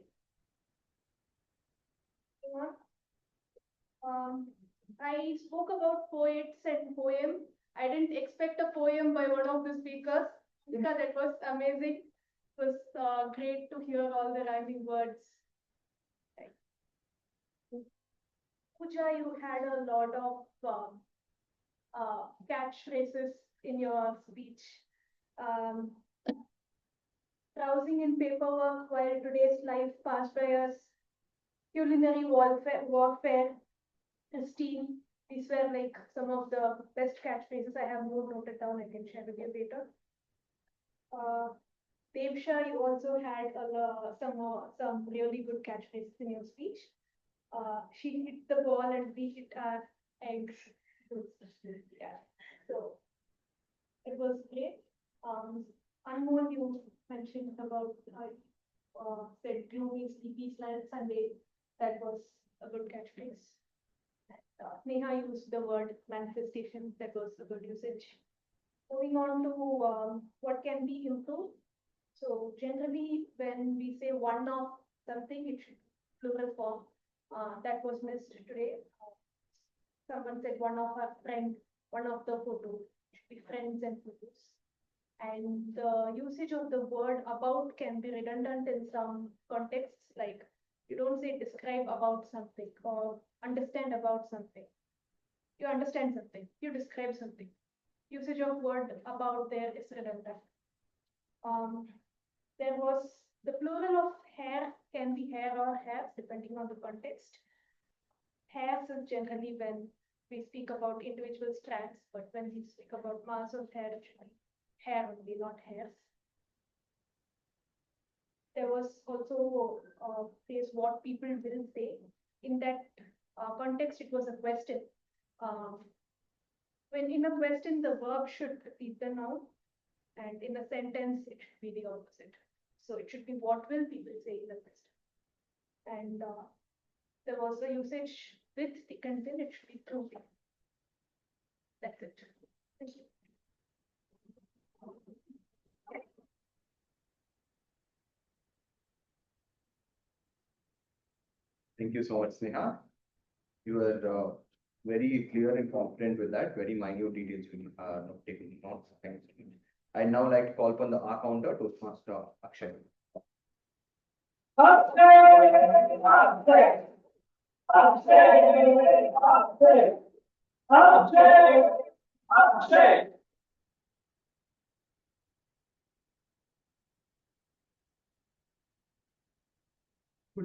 I spoke about poets and poem. I didn't expect a poem by one of the speakers because it was amazing. It was great to hear all the rhyming words. Pooja, you had a lot of catchphrases in your speech. Browsing in paperwork while today's life passed by us. Culinary warfare, esteem. These were like some of the best catchphrases. I have more noted down. I can share with you later. Devsha, you also had some really good catchphrases in your speech. She hit the ball and we hit our eggs. Yeah, so it was great. Anmol, you mentioned about said gloomy, sleepy Sunday. That was a good catchphrase. Neha used the word manifestation. That was a good usage. Moving on to what can be improved. So generally, when we say one of something, it should be plural form. That was missed today. Someone said one of our friend, one of the photo, should be friends and photos. And the usage of the word about can be redundant in some contexts, like you don't say describe about something or understand about something. You understand something, you describe something. Usage of word about there is redundant. There was the plural of hair can be hair or hairs depending on the context. Hairs is generally when we speak about individual strands, but when we speak about mass of hair, it should be hair only, not hairs. There was also a phrase what people will say. In that context, it was a question. When in a question, the verb should repeat the noun, and in a sentence, it should be the opposite. So it should be what will people say in a question. And there was a usage with thick and thin, it should be through thick. That's it. Thank you. Thank you so much, Sneha. You were very clear and confident with that, very minute details we are taking notes. Thank you. I'd now like to call upon the R counter, Toastmaster Akshay. Good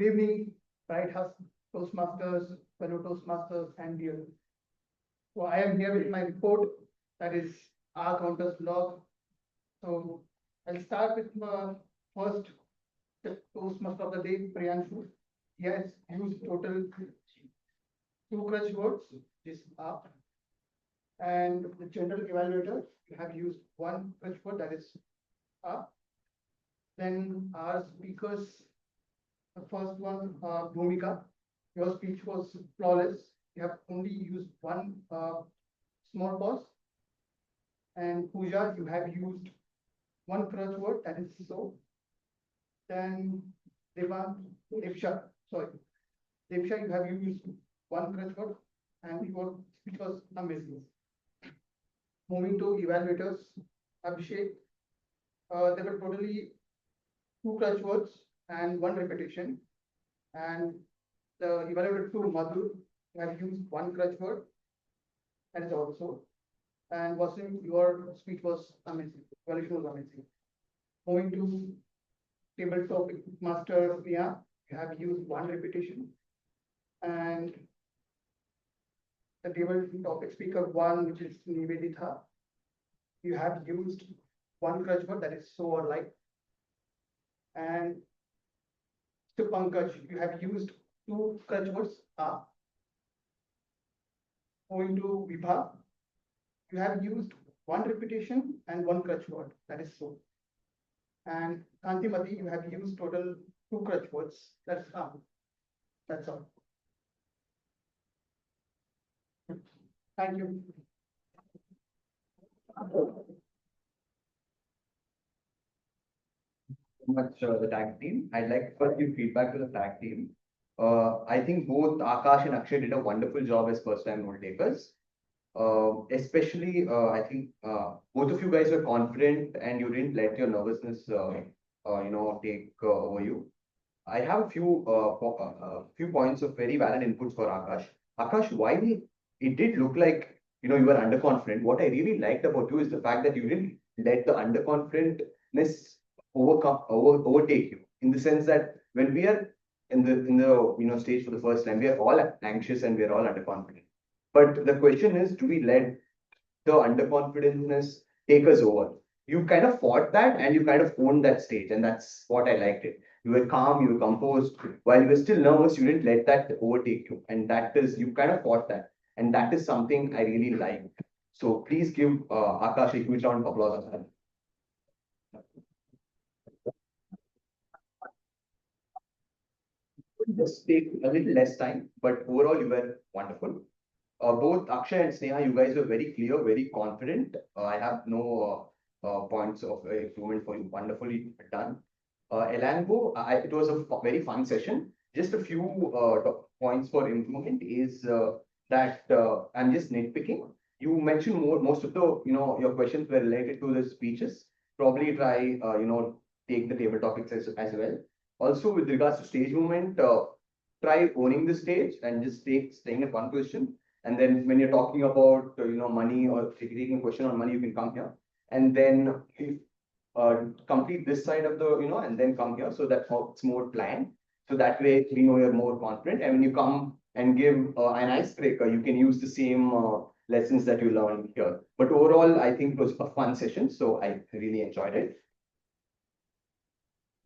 evening, Bright House Toastmasters, fellow Toastmasters, and viewers. So I am here with my report, that is our counters log. So I'll start with my first Toastmaster of the day, Priyanshu. He has used total 2 crutch words, which is up. And the general evaluator, you have used 1 crutch word, that is up. Then our speakers, the first one, Bhumika, your speech was flawless. You have only used 1 small pause. And Pooja, you have used 1 crutch word, that is so. Then Devsha, you have used 1 crutch word, and your speech was amazing. Moving to evaluators, Abhishek, there were totally 2 crutch words and 1 repetition. And the evaluator 2, Madhu, have used 1 crutch word. That is also. And Wasim, your speech was amazing. Evaluation was amazing. Moving to table topic master, Priya, you have used 1 repetition. And the table topic speaker 1, which is Nivedita, you have used 1 crutch word, that is so or like. And to Pankaj, you have used 2 crutch words, are. Moving to Vibha, you have used 1 repetition and 1 crutch word, that is so. And Kantimati, you have used total 2 crutch words, that's all. Thank you. Much the tag team. I'd like to first give feedback to the tag team. I think both Akash and Akshay did a wonderful job as first time note takers. Especially, I think both of you guys were confident and you didn't let your nervousness, take over you. I have a few points of very valid inputs for Akash. Akash, while it did look like you were underconfident, what I really liked about you is the fact that you didn't let the underconfidentness overtake you. In the sense that when we are in the stage for the first time, we are all anxious and we are all underconfident. But the question is, do we let the underconfidentness take us over? You kind of fought that and you kind of owned that stage, and that's what I liked it. You were calm, you were composed. While you were still nervous, you didn't let that overtake you. And that is, you kind of fought that. And that is something I really like. So please give Akash a huge round of applause on that. Just take a little less time, but overall you were wonderful. Both Akshay and Sneha, you guys were very clear, very confident. I have no points of improvement for you. Wonderfully done. Elanco, it was a very fun session. Just a few points for improvement is that I'm just nitpicking. You mentioned most of the, your questions were related to the speeches. Probably try, take the table topics as well. Also, with regards to stage movement, try owning the stage and just staying at one position. And then when you're talking about, money or taking a question on money, you can come here. And then complete this side of the, and then come here. So that's how it's more planned. So that way, we know you're more confident. And when you come and give an icebreaker, you can use the same lessons that you learned here. But overall, I think it was a fun session. So I really enjoyed it.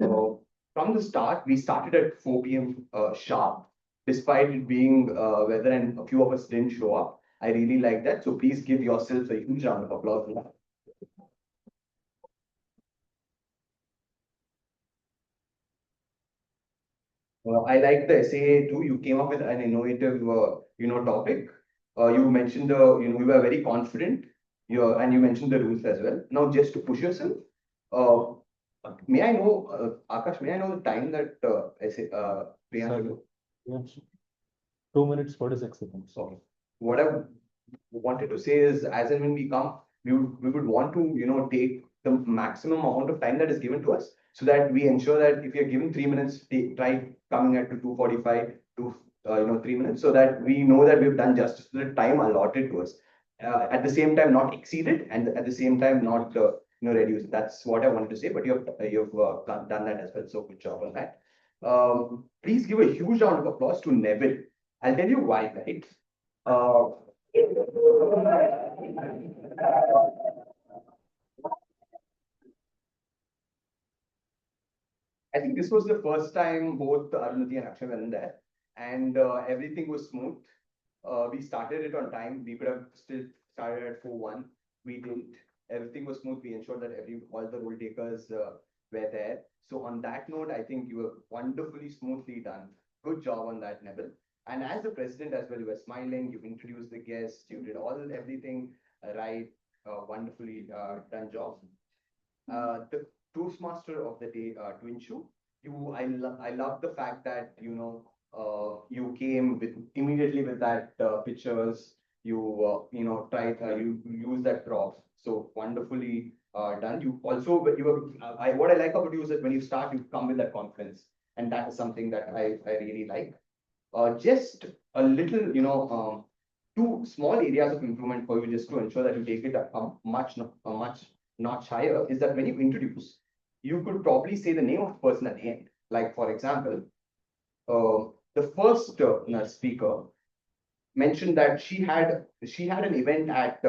So from the start, we started at 4 p.m. Sharp, despite it being weather and a few of us didn't show up. I really like that. So please give yourselves a huge round of applause for that. I like the essay too. You came up with an innovative, topic. You mentioned you were very confident. And you mentioned the rules as well. Now, just to push yourself, may I know, Akash, may I know the time that essay, Priyanka? Yes. 2 minutes, 46 seconds. So, what I wanted to say is, as and when we come, we would want to, take the maximum amount of time that is given to us. so that we ensure that if you're given 3 minutes, try coming at to 2:45 to 3 minutes, so that we know that we've done justice to the time allotted to us. At the same time, not exceed it, and at the same time, not reduce it. That's what I wanted to say. But you've done that as well. So good job on that. Please give a huge round of applause to Neville. I'll tell you why, right? Uh, I think this was the first time both Arunati and Akshay were in there, and everything was smooth. We started it on time. We could have still started at 4:01. We didn't. Everything was smooth. We ensured that all the role takers were there. So on that note, I think you were wonderfully smoothly done. Good job on that, Neville. And as the president as well, you were smiling. You introduced the guests. You did everything right. Wonderfully done job. The Toastmaster of the day, Twinshu. I love the fact that you came immediately with that pictures. You use that props. So wonderfully done. What I like about you is that when you start, you come with that confidence, and that is something that I really like. Just a little, two small areas of improvement for you, just to ensure that you take it a much notch higher, is that when you introduce, you could probably say the name of the person at the end. Like, for example, the first speaker mentioned that she had an event at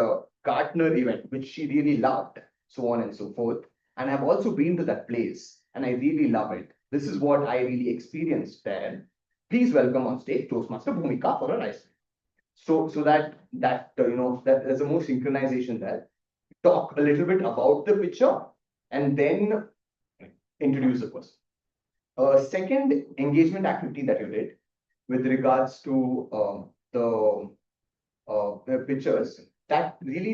Gartner event, which she really loved, so on and so forth. And I've also been to that place, and I really love it. This is what I really experienced there. Please welcome on stage Toastmaster Bhumika for a nice. So that there's a more synchronization there. Talk a little bit about the picture, and then introduce the person. Second engagement activity that you did with regards to the pictures, that really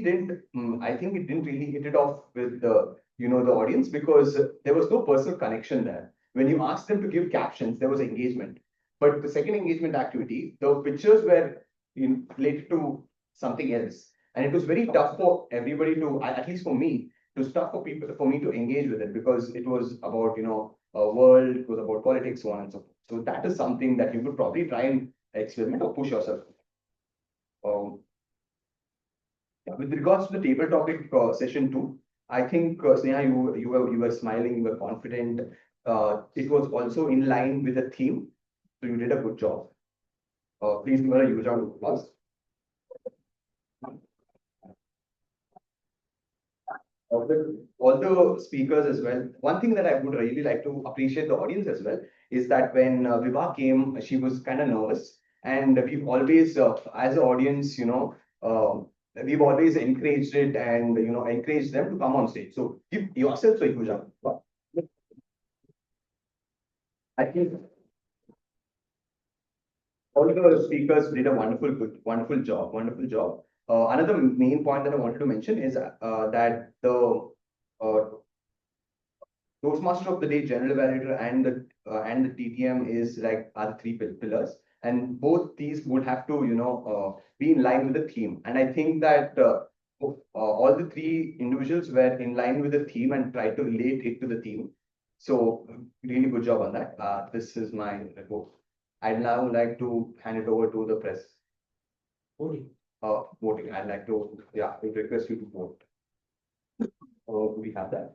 I think it didn't really hit it off with the audience, because there was no personal connection there. When you asked them to give captions, there was engagement. But the second engagement activity, the pictures were related to something else. And it was very tough for everybody at least for me, for me to engage with it, because it was about, a world, it was about politics, so on and so forth. So that is something that you could probably try and experiment or push yourself. With regards to the table topic session 2, I think Sneha, you were smiling, you were confident. It was also in line with the theme, so you did a good job. Please give her a huge round of applause. All the speakers as well. One thing that I would really like to appreciate the audience as well is that when Vibha came, she was kind of nervous, and we've always, as an audience, we've always encouraged it and encouraged them to come on stage. So give yourself a huge round. I think all the speakers did a wonderful job. Another main point that I wanted to mention is that the Toastmaster of the Day, General Evaluator, and the TTM are the three pillars, and both these would have to be in line with the theme. And I think that all the three individuals were in line with the theme and tried to relate it to the theme. So really good job on that. This is my report. I'd now like to hand it over to the press. Voting. I'd like to, request you to vote. Do we have that?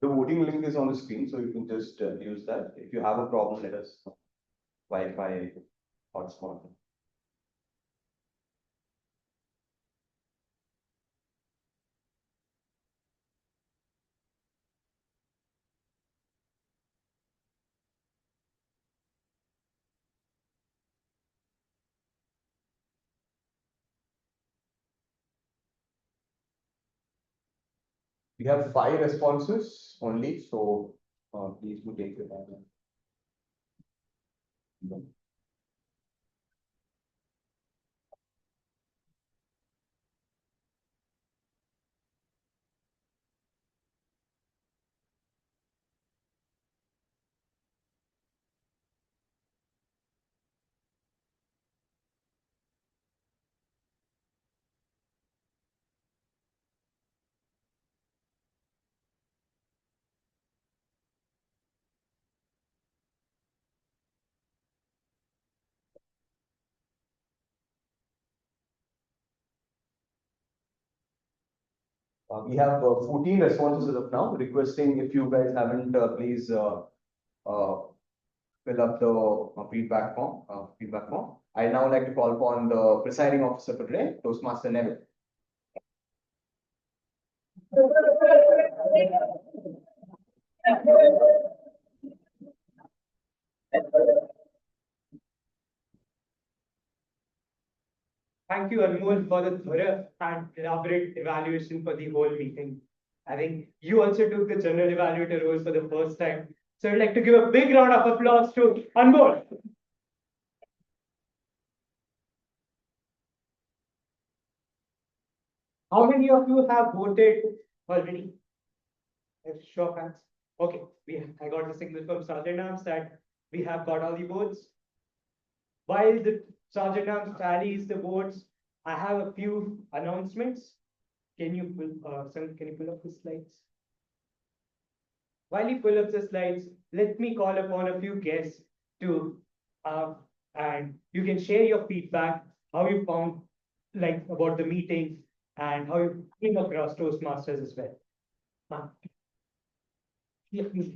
The voting link is on the screen, so you can just use that. If you have a problem, let us know. Wi-Fi hotspot. We have 5 responses only, so please do take your time. We have 14 responses as of now, requesting if you guys haven't, please fill up the feedback form. I now like to call upon the presiding officer for today, Toastmaster Neville. Thank you, Anmol, for the thorough and elaborate evaluation for the whole meeting. I think you also took the general evaluator role for the first time. So I'd like to give a big round of applause to Anmol. How many of you have voted already? Show of hands. Okay, I got the signal from Sergeant Arms that we have got all the votes. While the Sergeant Arms tallies the votes, I have a few announcements. Can you pull up the slides? While you pull up the slides, let me call upon a few guests to and you can share your feedback, how you found about the meeting and how you came across Toastmasters as well. Yeah, please.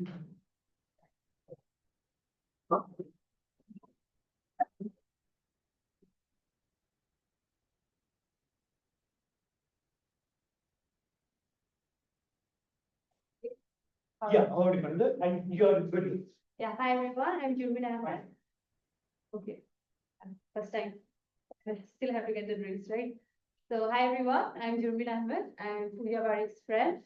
Yeah, how do you remember? And you're good. Yeah, hi everyone, I'm Jurmin Ahmed. Okay, first time. I still have to get the drinks, right? So, hi everyone, I'm Jurmin Ahmed. I'm Pooja Barik's friend.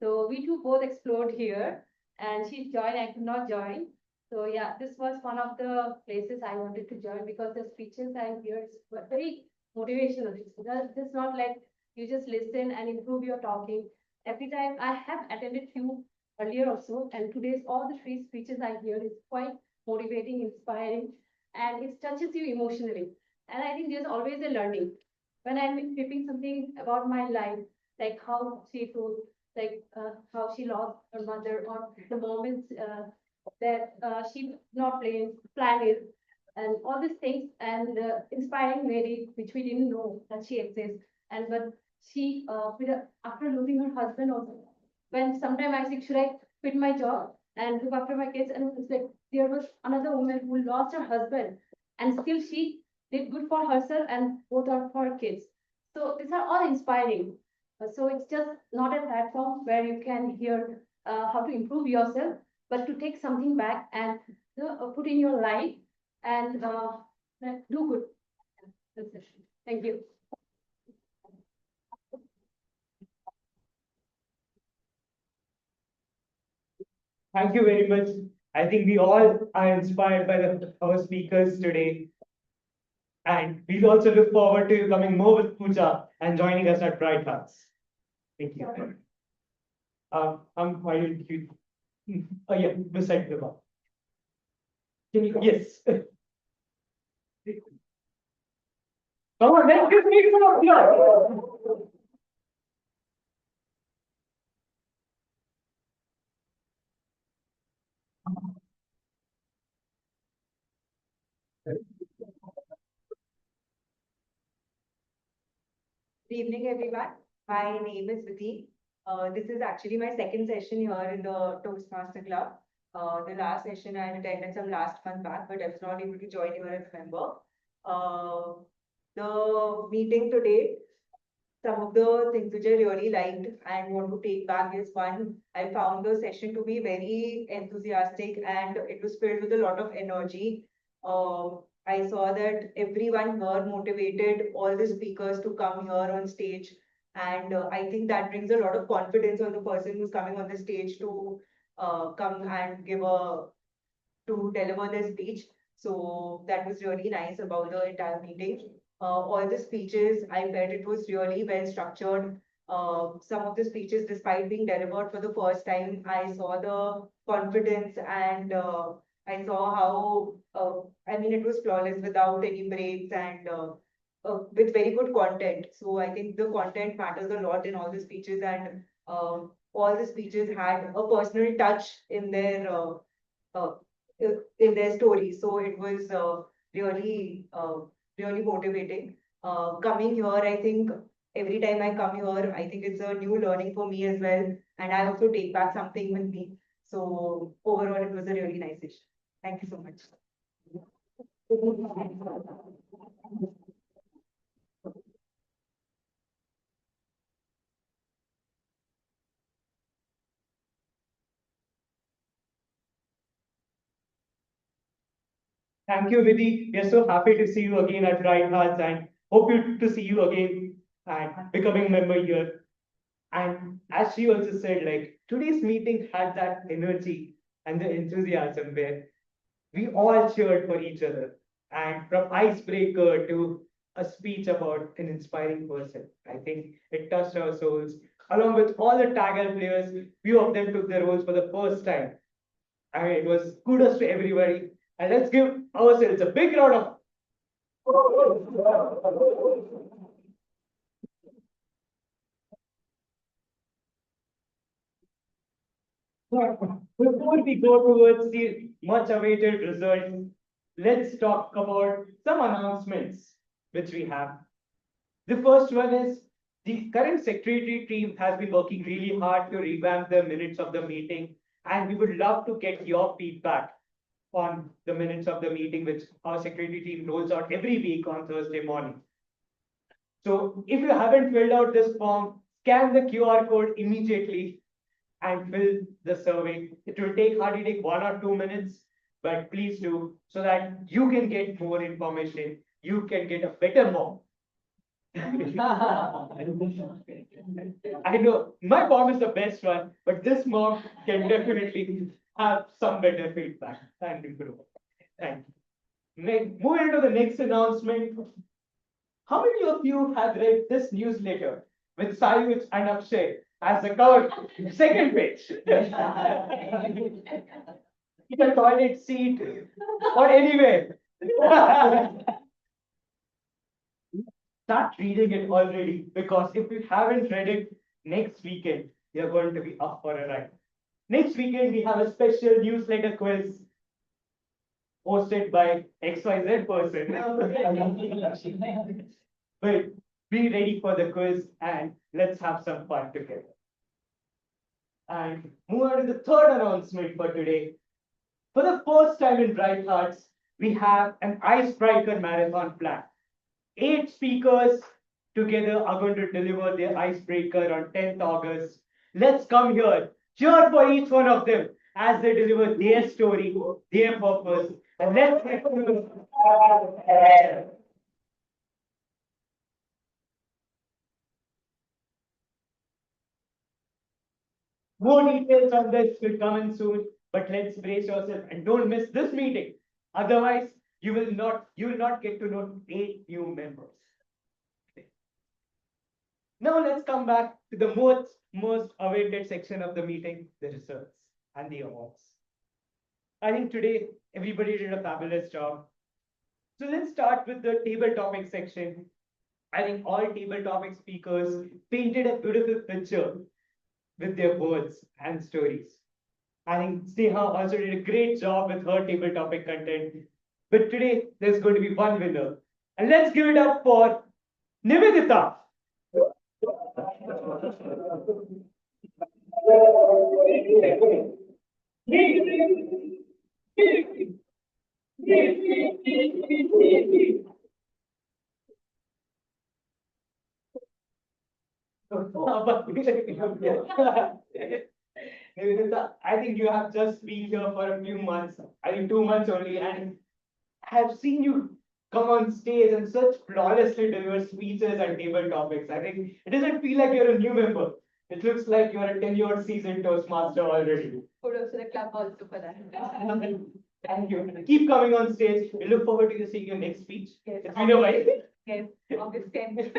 So, we two both explored here and she joined, I could not join. So, yeah, this was one of the places I wanted to join because the speeches I hear is very motivational. It's not like you just listen and improve your talking. Every time I have attended few earlier also, and today's all the three speeches I hear is quite motivating, inspiring, and it touches you emotionally. And I think there's always a learning. When I'm equipping something about my life, like how she told, how she lost her mother, or the moments that she not planned it, and all these things, and inspiring lady which we didn't know that she exists, and but she after losing her husband also, when sometime I said, should I quit my job and look after my kids? And it's like there was another woman who lost her husband and still she did good for herself and both of her kids. So these are all inspiring. So it's just not a platform where you can hear how to improve yourself, but to take something back and put in your life and do good. That's it. Thank you. Thank you very much. I think we all are inspired by our speakers today. And we'll also look forward to coming more with Pooja and joining us at Bright Hearts. Thank you. Why don't you? Oh yeah, beside the bar. Can you? Yes. Come on, let's give me some applause. Good evening, everyone. My name is Vidhi. This is actually my second session here in the Toastmaster Club. The last session I attended some last month back, but I was not able to join here as a member. The meeting today, some of the things which I really liked and want to take back is one, I found the session to be very enthusiastic and it was filled with a lot of energy. I saw that everyone here motivated all the speakers to come here on stage And I think that brings a lot of confidence on the person who's coming on the stage to come and to deliver their speech. So that was really nice about the entire meeting. All the speeches, I felt it was really well structured. Some of the speeches, despite being delivered for the first time, I saw the confidence and I saw how, I mean, it was flawless without any breaks and with very good content. So I think the content matters a lot in all the speeches, and all the speeches had a personal touch uh, in their story. So it was really motivating. Coming here, I think every time I come here, I think it's a new learning for me as well. And I also take back something with me. So overall, it was a really nice session. Thank you so much. Thank you, Vidhi. We are so happy to see you again at Bright Hearts and hope to see you again and becoming a member here. And as she also said, like today's meeting had that energy and the enthusiasm where we all cheered for each other. And from icebreaker to a speech about an inspiring person, I think it touched our souls. Along with all the Tiger players, few of them took their roles for the first time. And it was kudos to everybody. And let's give ourselves a big round of before we go towards the much awaited results, let's talk about some announcements which we have. The first one is the current secretary team has been working really hard to revamp the minutes of the meeting, and we would love to get your feedback on the minutes of the meeting, which our secretary team rolls out every week on Thursday morning. So if you haven't filled out this form, scan the QR code immediately and fill the survey. It will hardly take 1 or 2 minutes, but please do so that you can get more information. You can get a better mom. I know my mom is the best one, but this mom can definitely have some better feedback. Thank you, Guru. Thank you. Moving to the next announcement. How many of you have read this newsletter with Sayuj and Akshay as the cover, second page? In a toilet seat or anywhere. Start reading it already, because if you haven't read it, next weekend you're going to be up for a ride. Next weekend we have a special newsletter quiz hosted by XYZ person. But be ready for the quiz and let's have some fun together. And move on to the third announcement for today. For the first time in Bright Hearts, we have an icebreaker marathon plan. 8 speakers together are going to deliver their icebreaker on 10th August. Let's come here, cheer for each one of them as they deliver their story, their purpose, and let's get to more details on this will come in soon, but let's brace yourself and don't miss this meeting. Otherwise, you will not get to know 8 new members. Now let's come back to the most awaited section of the meeting, the results and the awards. I think today everybody did a fabulous job. So let's start with the table topic section. I think all table topic speakers painted a beautiful picture with their words and stories. I think Sneha also did a great job with her table topic content. But today there's going to be one winner. And let's give it up for Nivedita. Nivedita, I think you have just been here for a few months. I think 2 months only, and I have seen you come on stage and such flawlessly deliver speeches and table topics. I think it doesn't feel like you're a new member. It looks like you're a tenured seasoned Toastmaster already. Kudos to the club also for that. Thank you. Keep coming on stage. We look forward to seeing your next speech. Yes, It's been a while. yes, August 10th.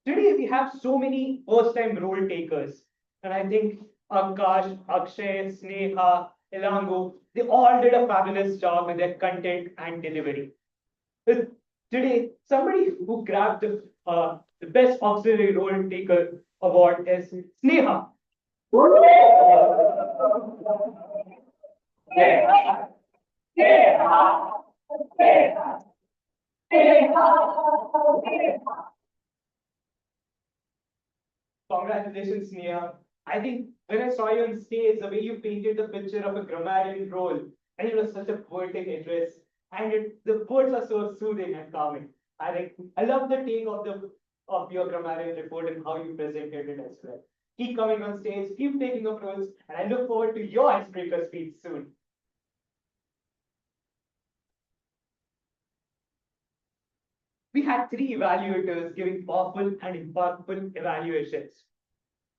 Today we have so many first-time role takers, and I think Akash, Akshay, Sneha, Elango, they all did a fabulous job with their content and delivery. But today, somebody who grabbed the best auxiliary role taker award is Sneha. Congratulations, Sneha. I think when I saw you on stage, the way you painted the picture of a grammarian role, and it was such a poetic address, and the words are so soothing and calming. I think I love the take of your grammarian report and how you presented it as well. Keep coming on stage, keep taking up roles, and I look forward to your icebreaker speech soon. We had 3 evaluators giving powerful and impactful evaluations.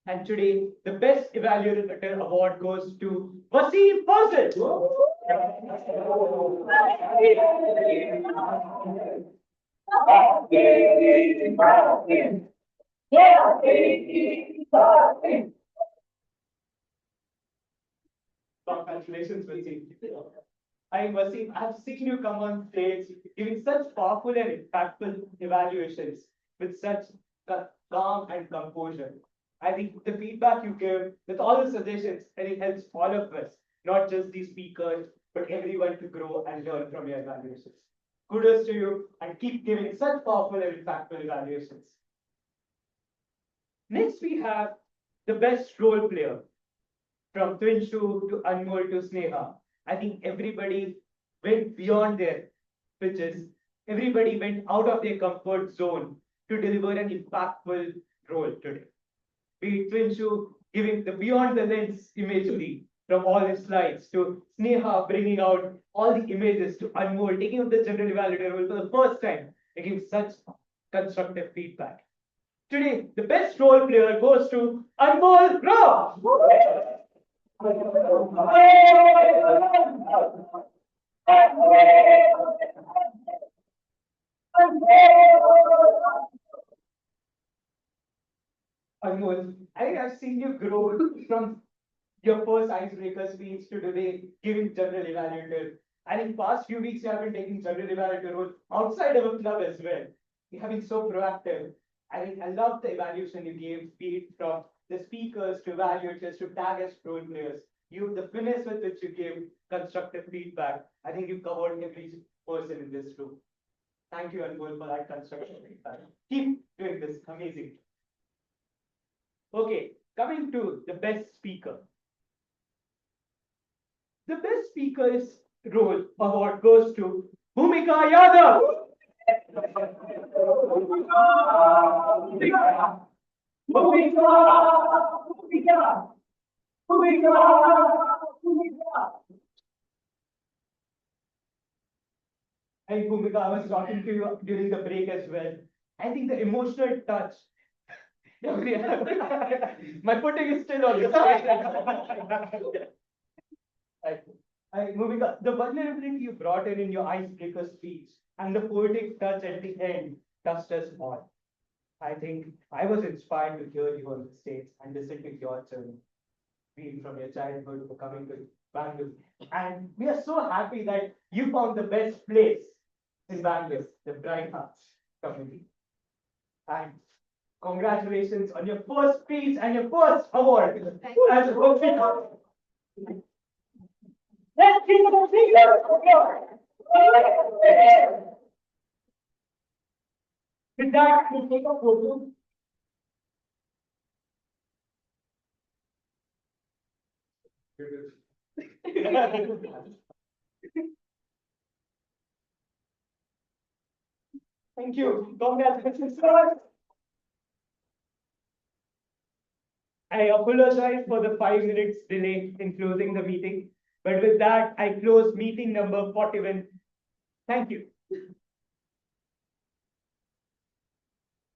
And today, the best evaluator award goes to Wasim Fawzat. Congratulations, Wasim. Wasim, I've seen you come on stage giving such powerful and impactful evaluations with such calm and composure. I think the feedback you give with all the suggestions, and it helps all of us, not just the speakers, but everyone to grow and learn from your evaluations. Kudos to you and keep giving such powerful and impactful evaluations. Next, we have the best role player from Twinshu to Anmol to Sneha. I think everybody went beyond their pitches. Everybody went out of their comfort zone to deliver an impactful role today. Be it Twinshu giving the beyond the lens imagery from all his slides, to Sneha bringing out all the images, to Anmol taking up the general evaluator role for the first time, giving such constructive feedback. Today, the best role player goes to Anmol Rao. Anmol, I think I've seen you grow from your first icebreaker speech to today giving general evaluator. I think past few weeks you have been taking general evaluator role outside of a club as well. You have been so proactive. I think I love the evaluation you gave, be it from the speakers to evaluators to tag as role players. The finesse with which you gave constructive feedback. I think you covered every person in this room. Thank you, Anmol, for that constructive feedback. Keep doing this. Amazing. Okay, coming to the best speaker. The best speaker's role award goes to Bhumika Yadav. Hey, Bhumika, I was talking to you during the break as well. I think the emotional touch. My footing is still on the Moving on, the vulnerability you brought in your icebreaker speech and the poetic touch at the end touched us all. I think I was inspired to hear you on the stage and listen to your journey, being from your childhood to coming to Bangalore. And we are so happy that you found the best place in Bangalore, the Bright Hearts community. And congratulations on your first speech and your first award. Thank you. As a Bhumika. Let's give it a finger. With that, we'll take a photo. Thank you. Congratulations, sir. I apologize for the 5 minutes delay in closing the meeting. But with that, I close meeting number 41. Thank you.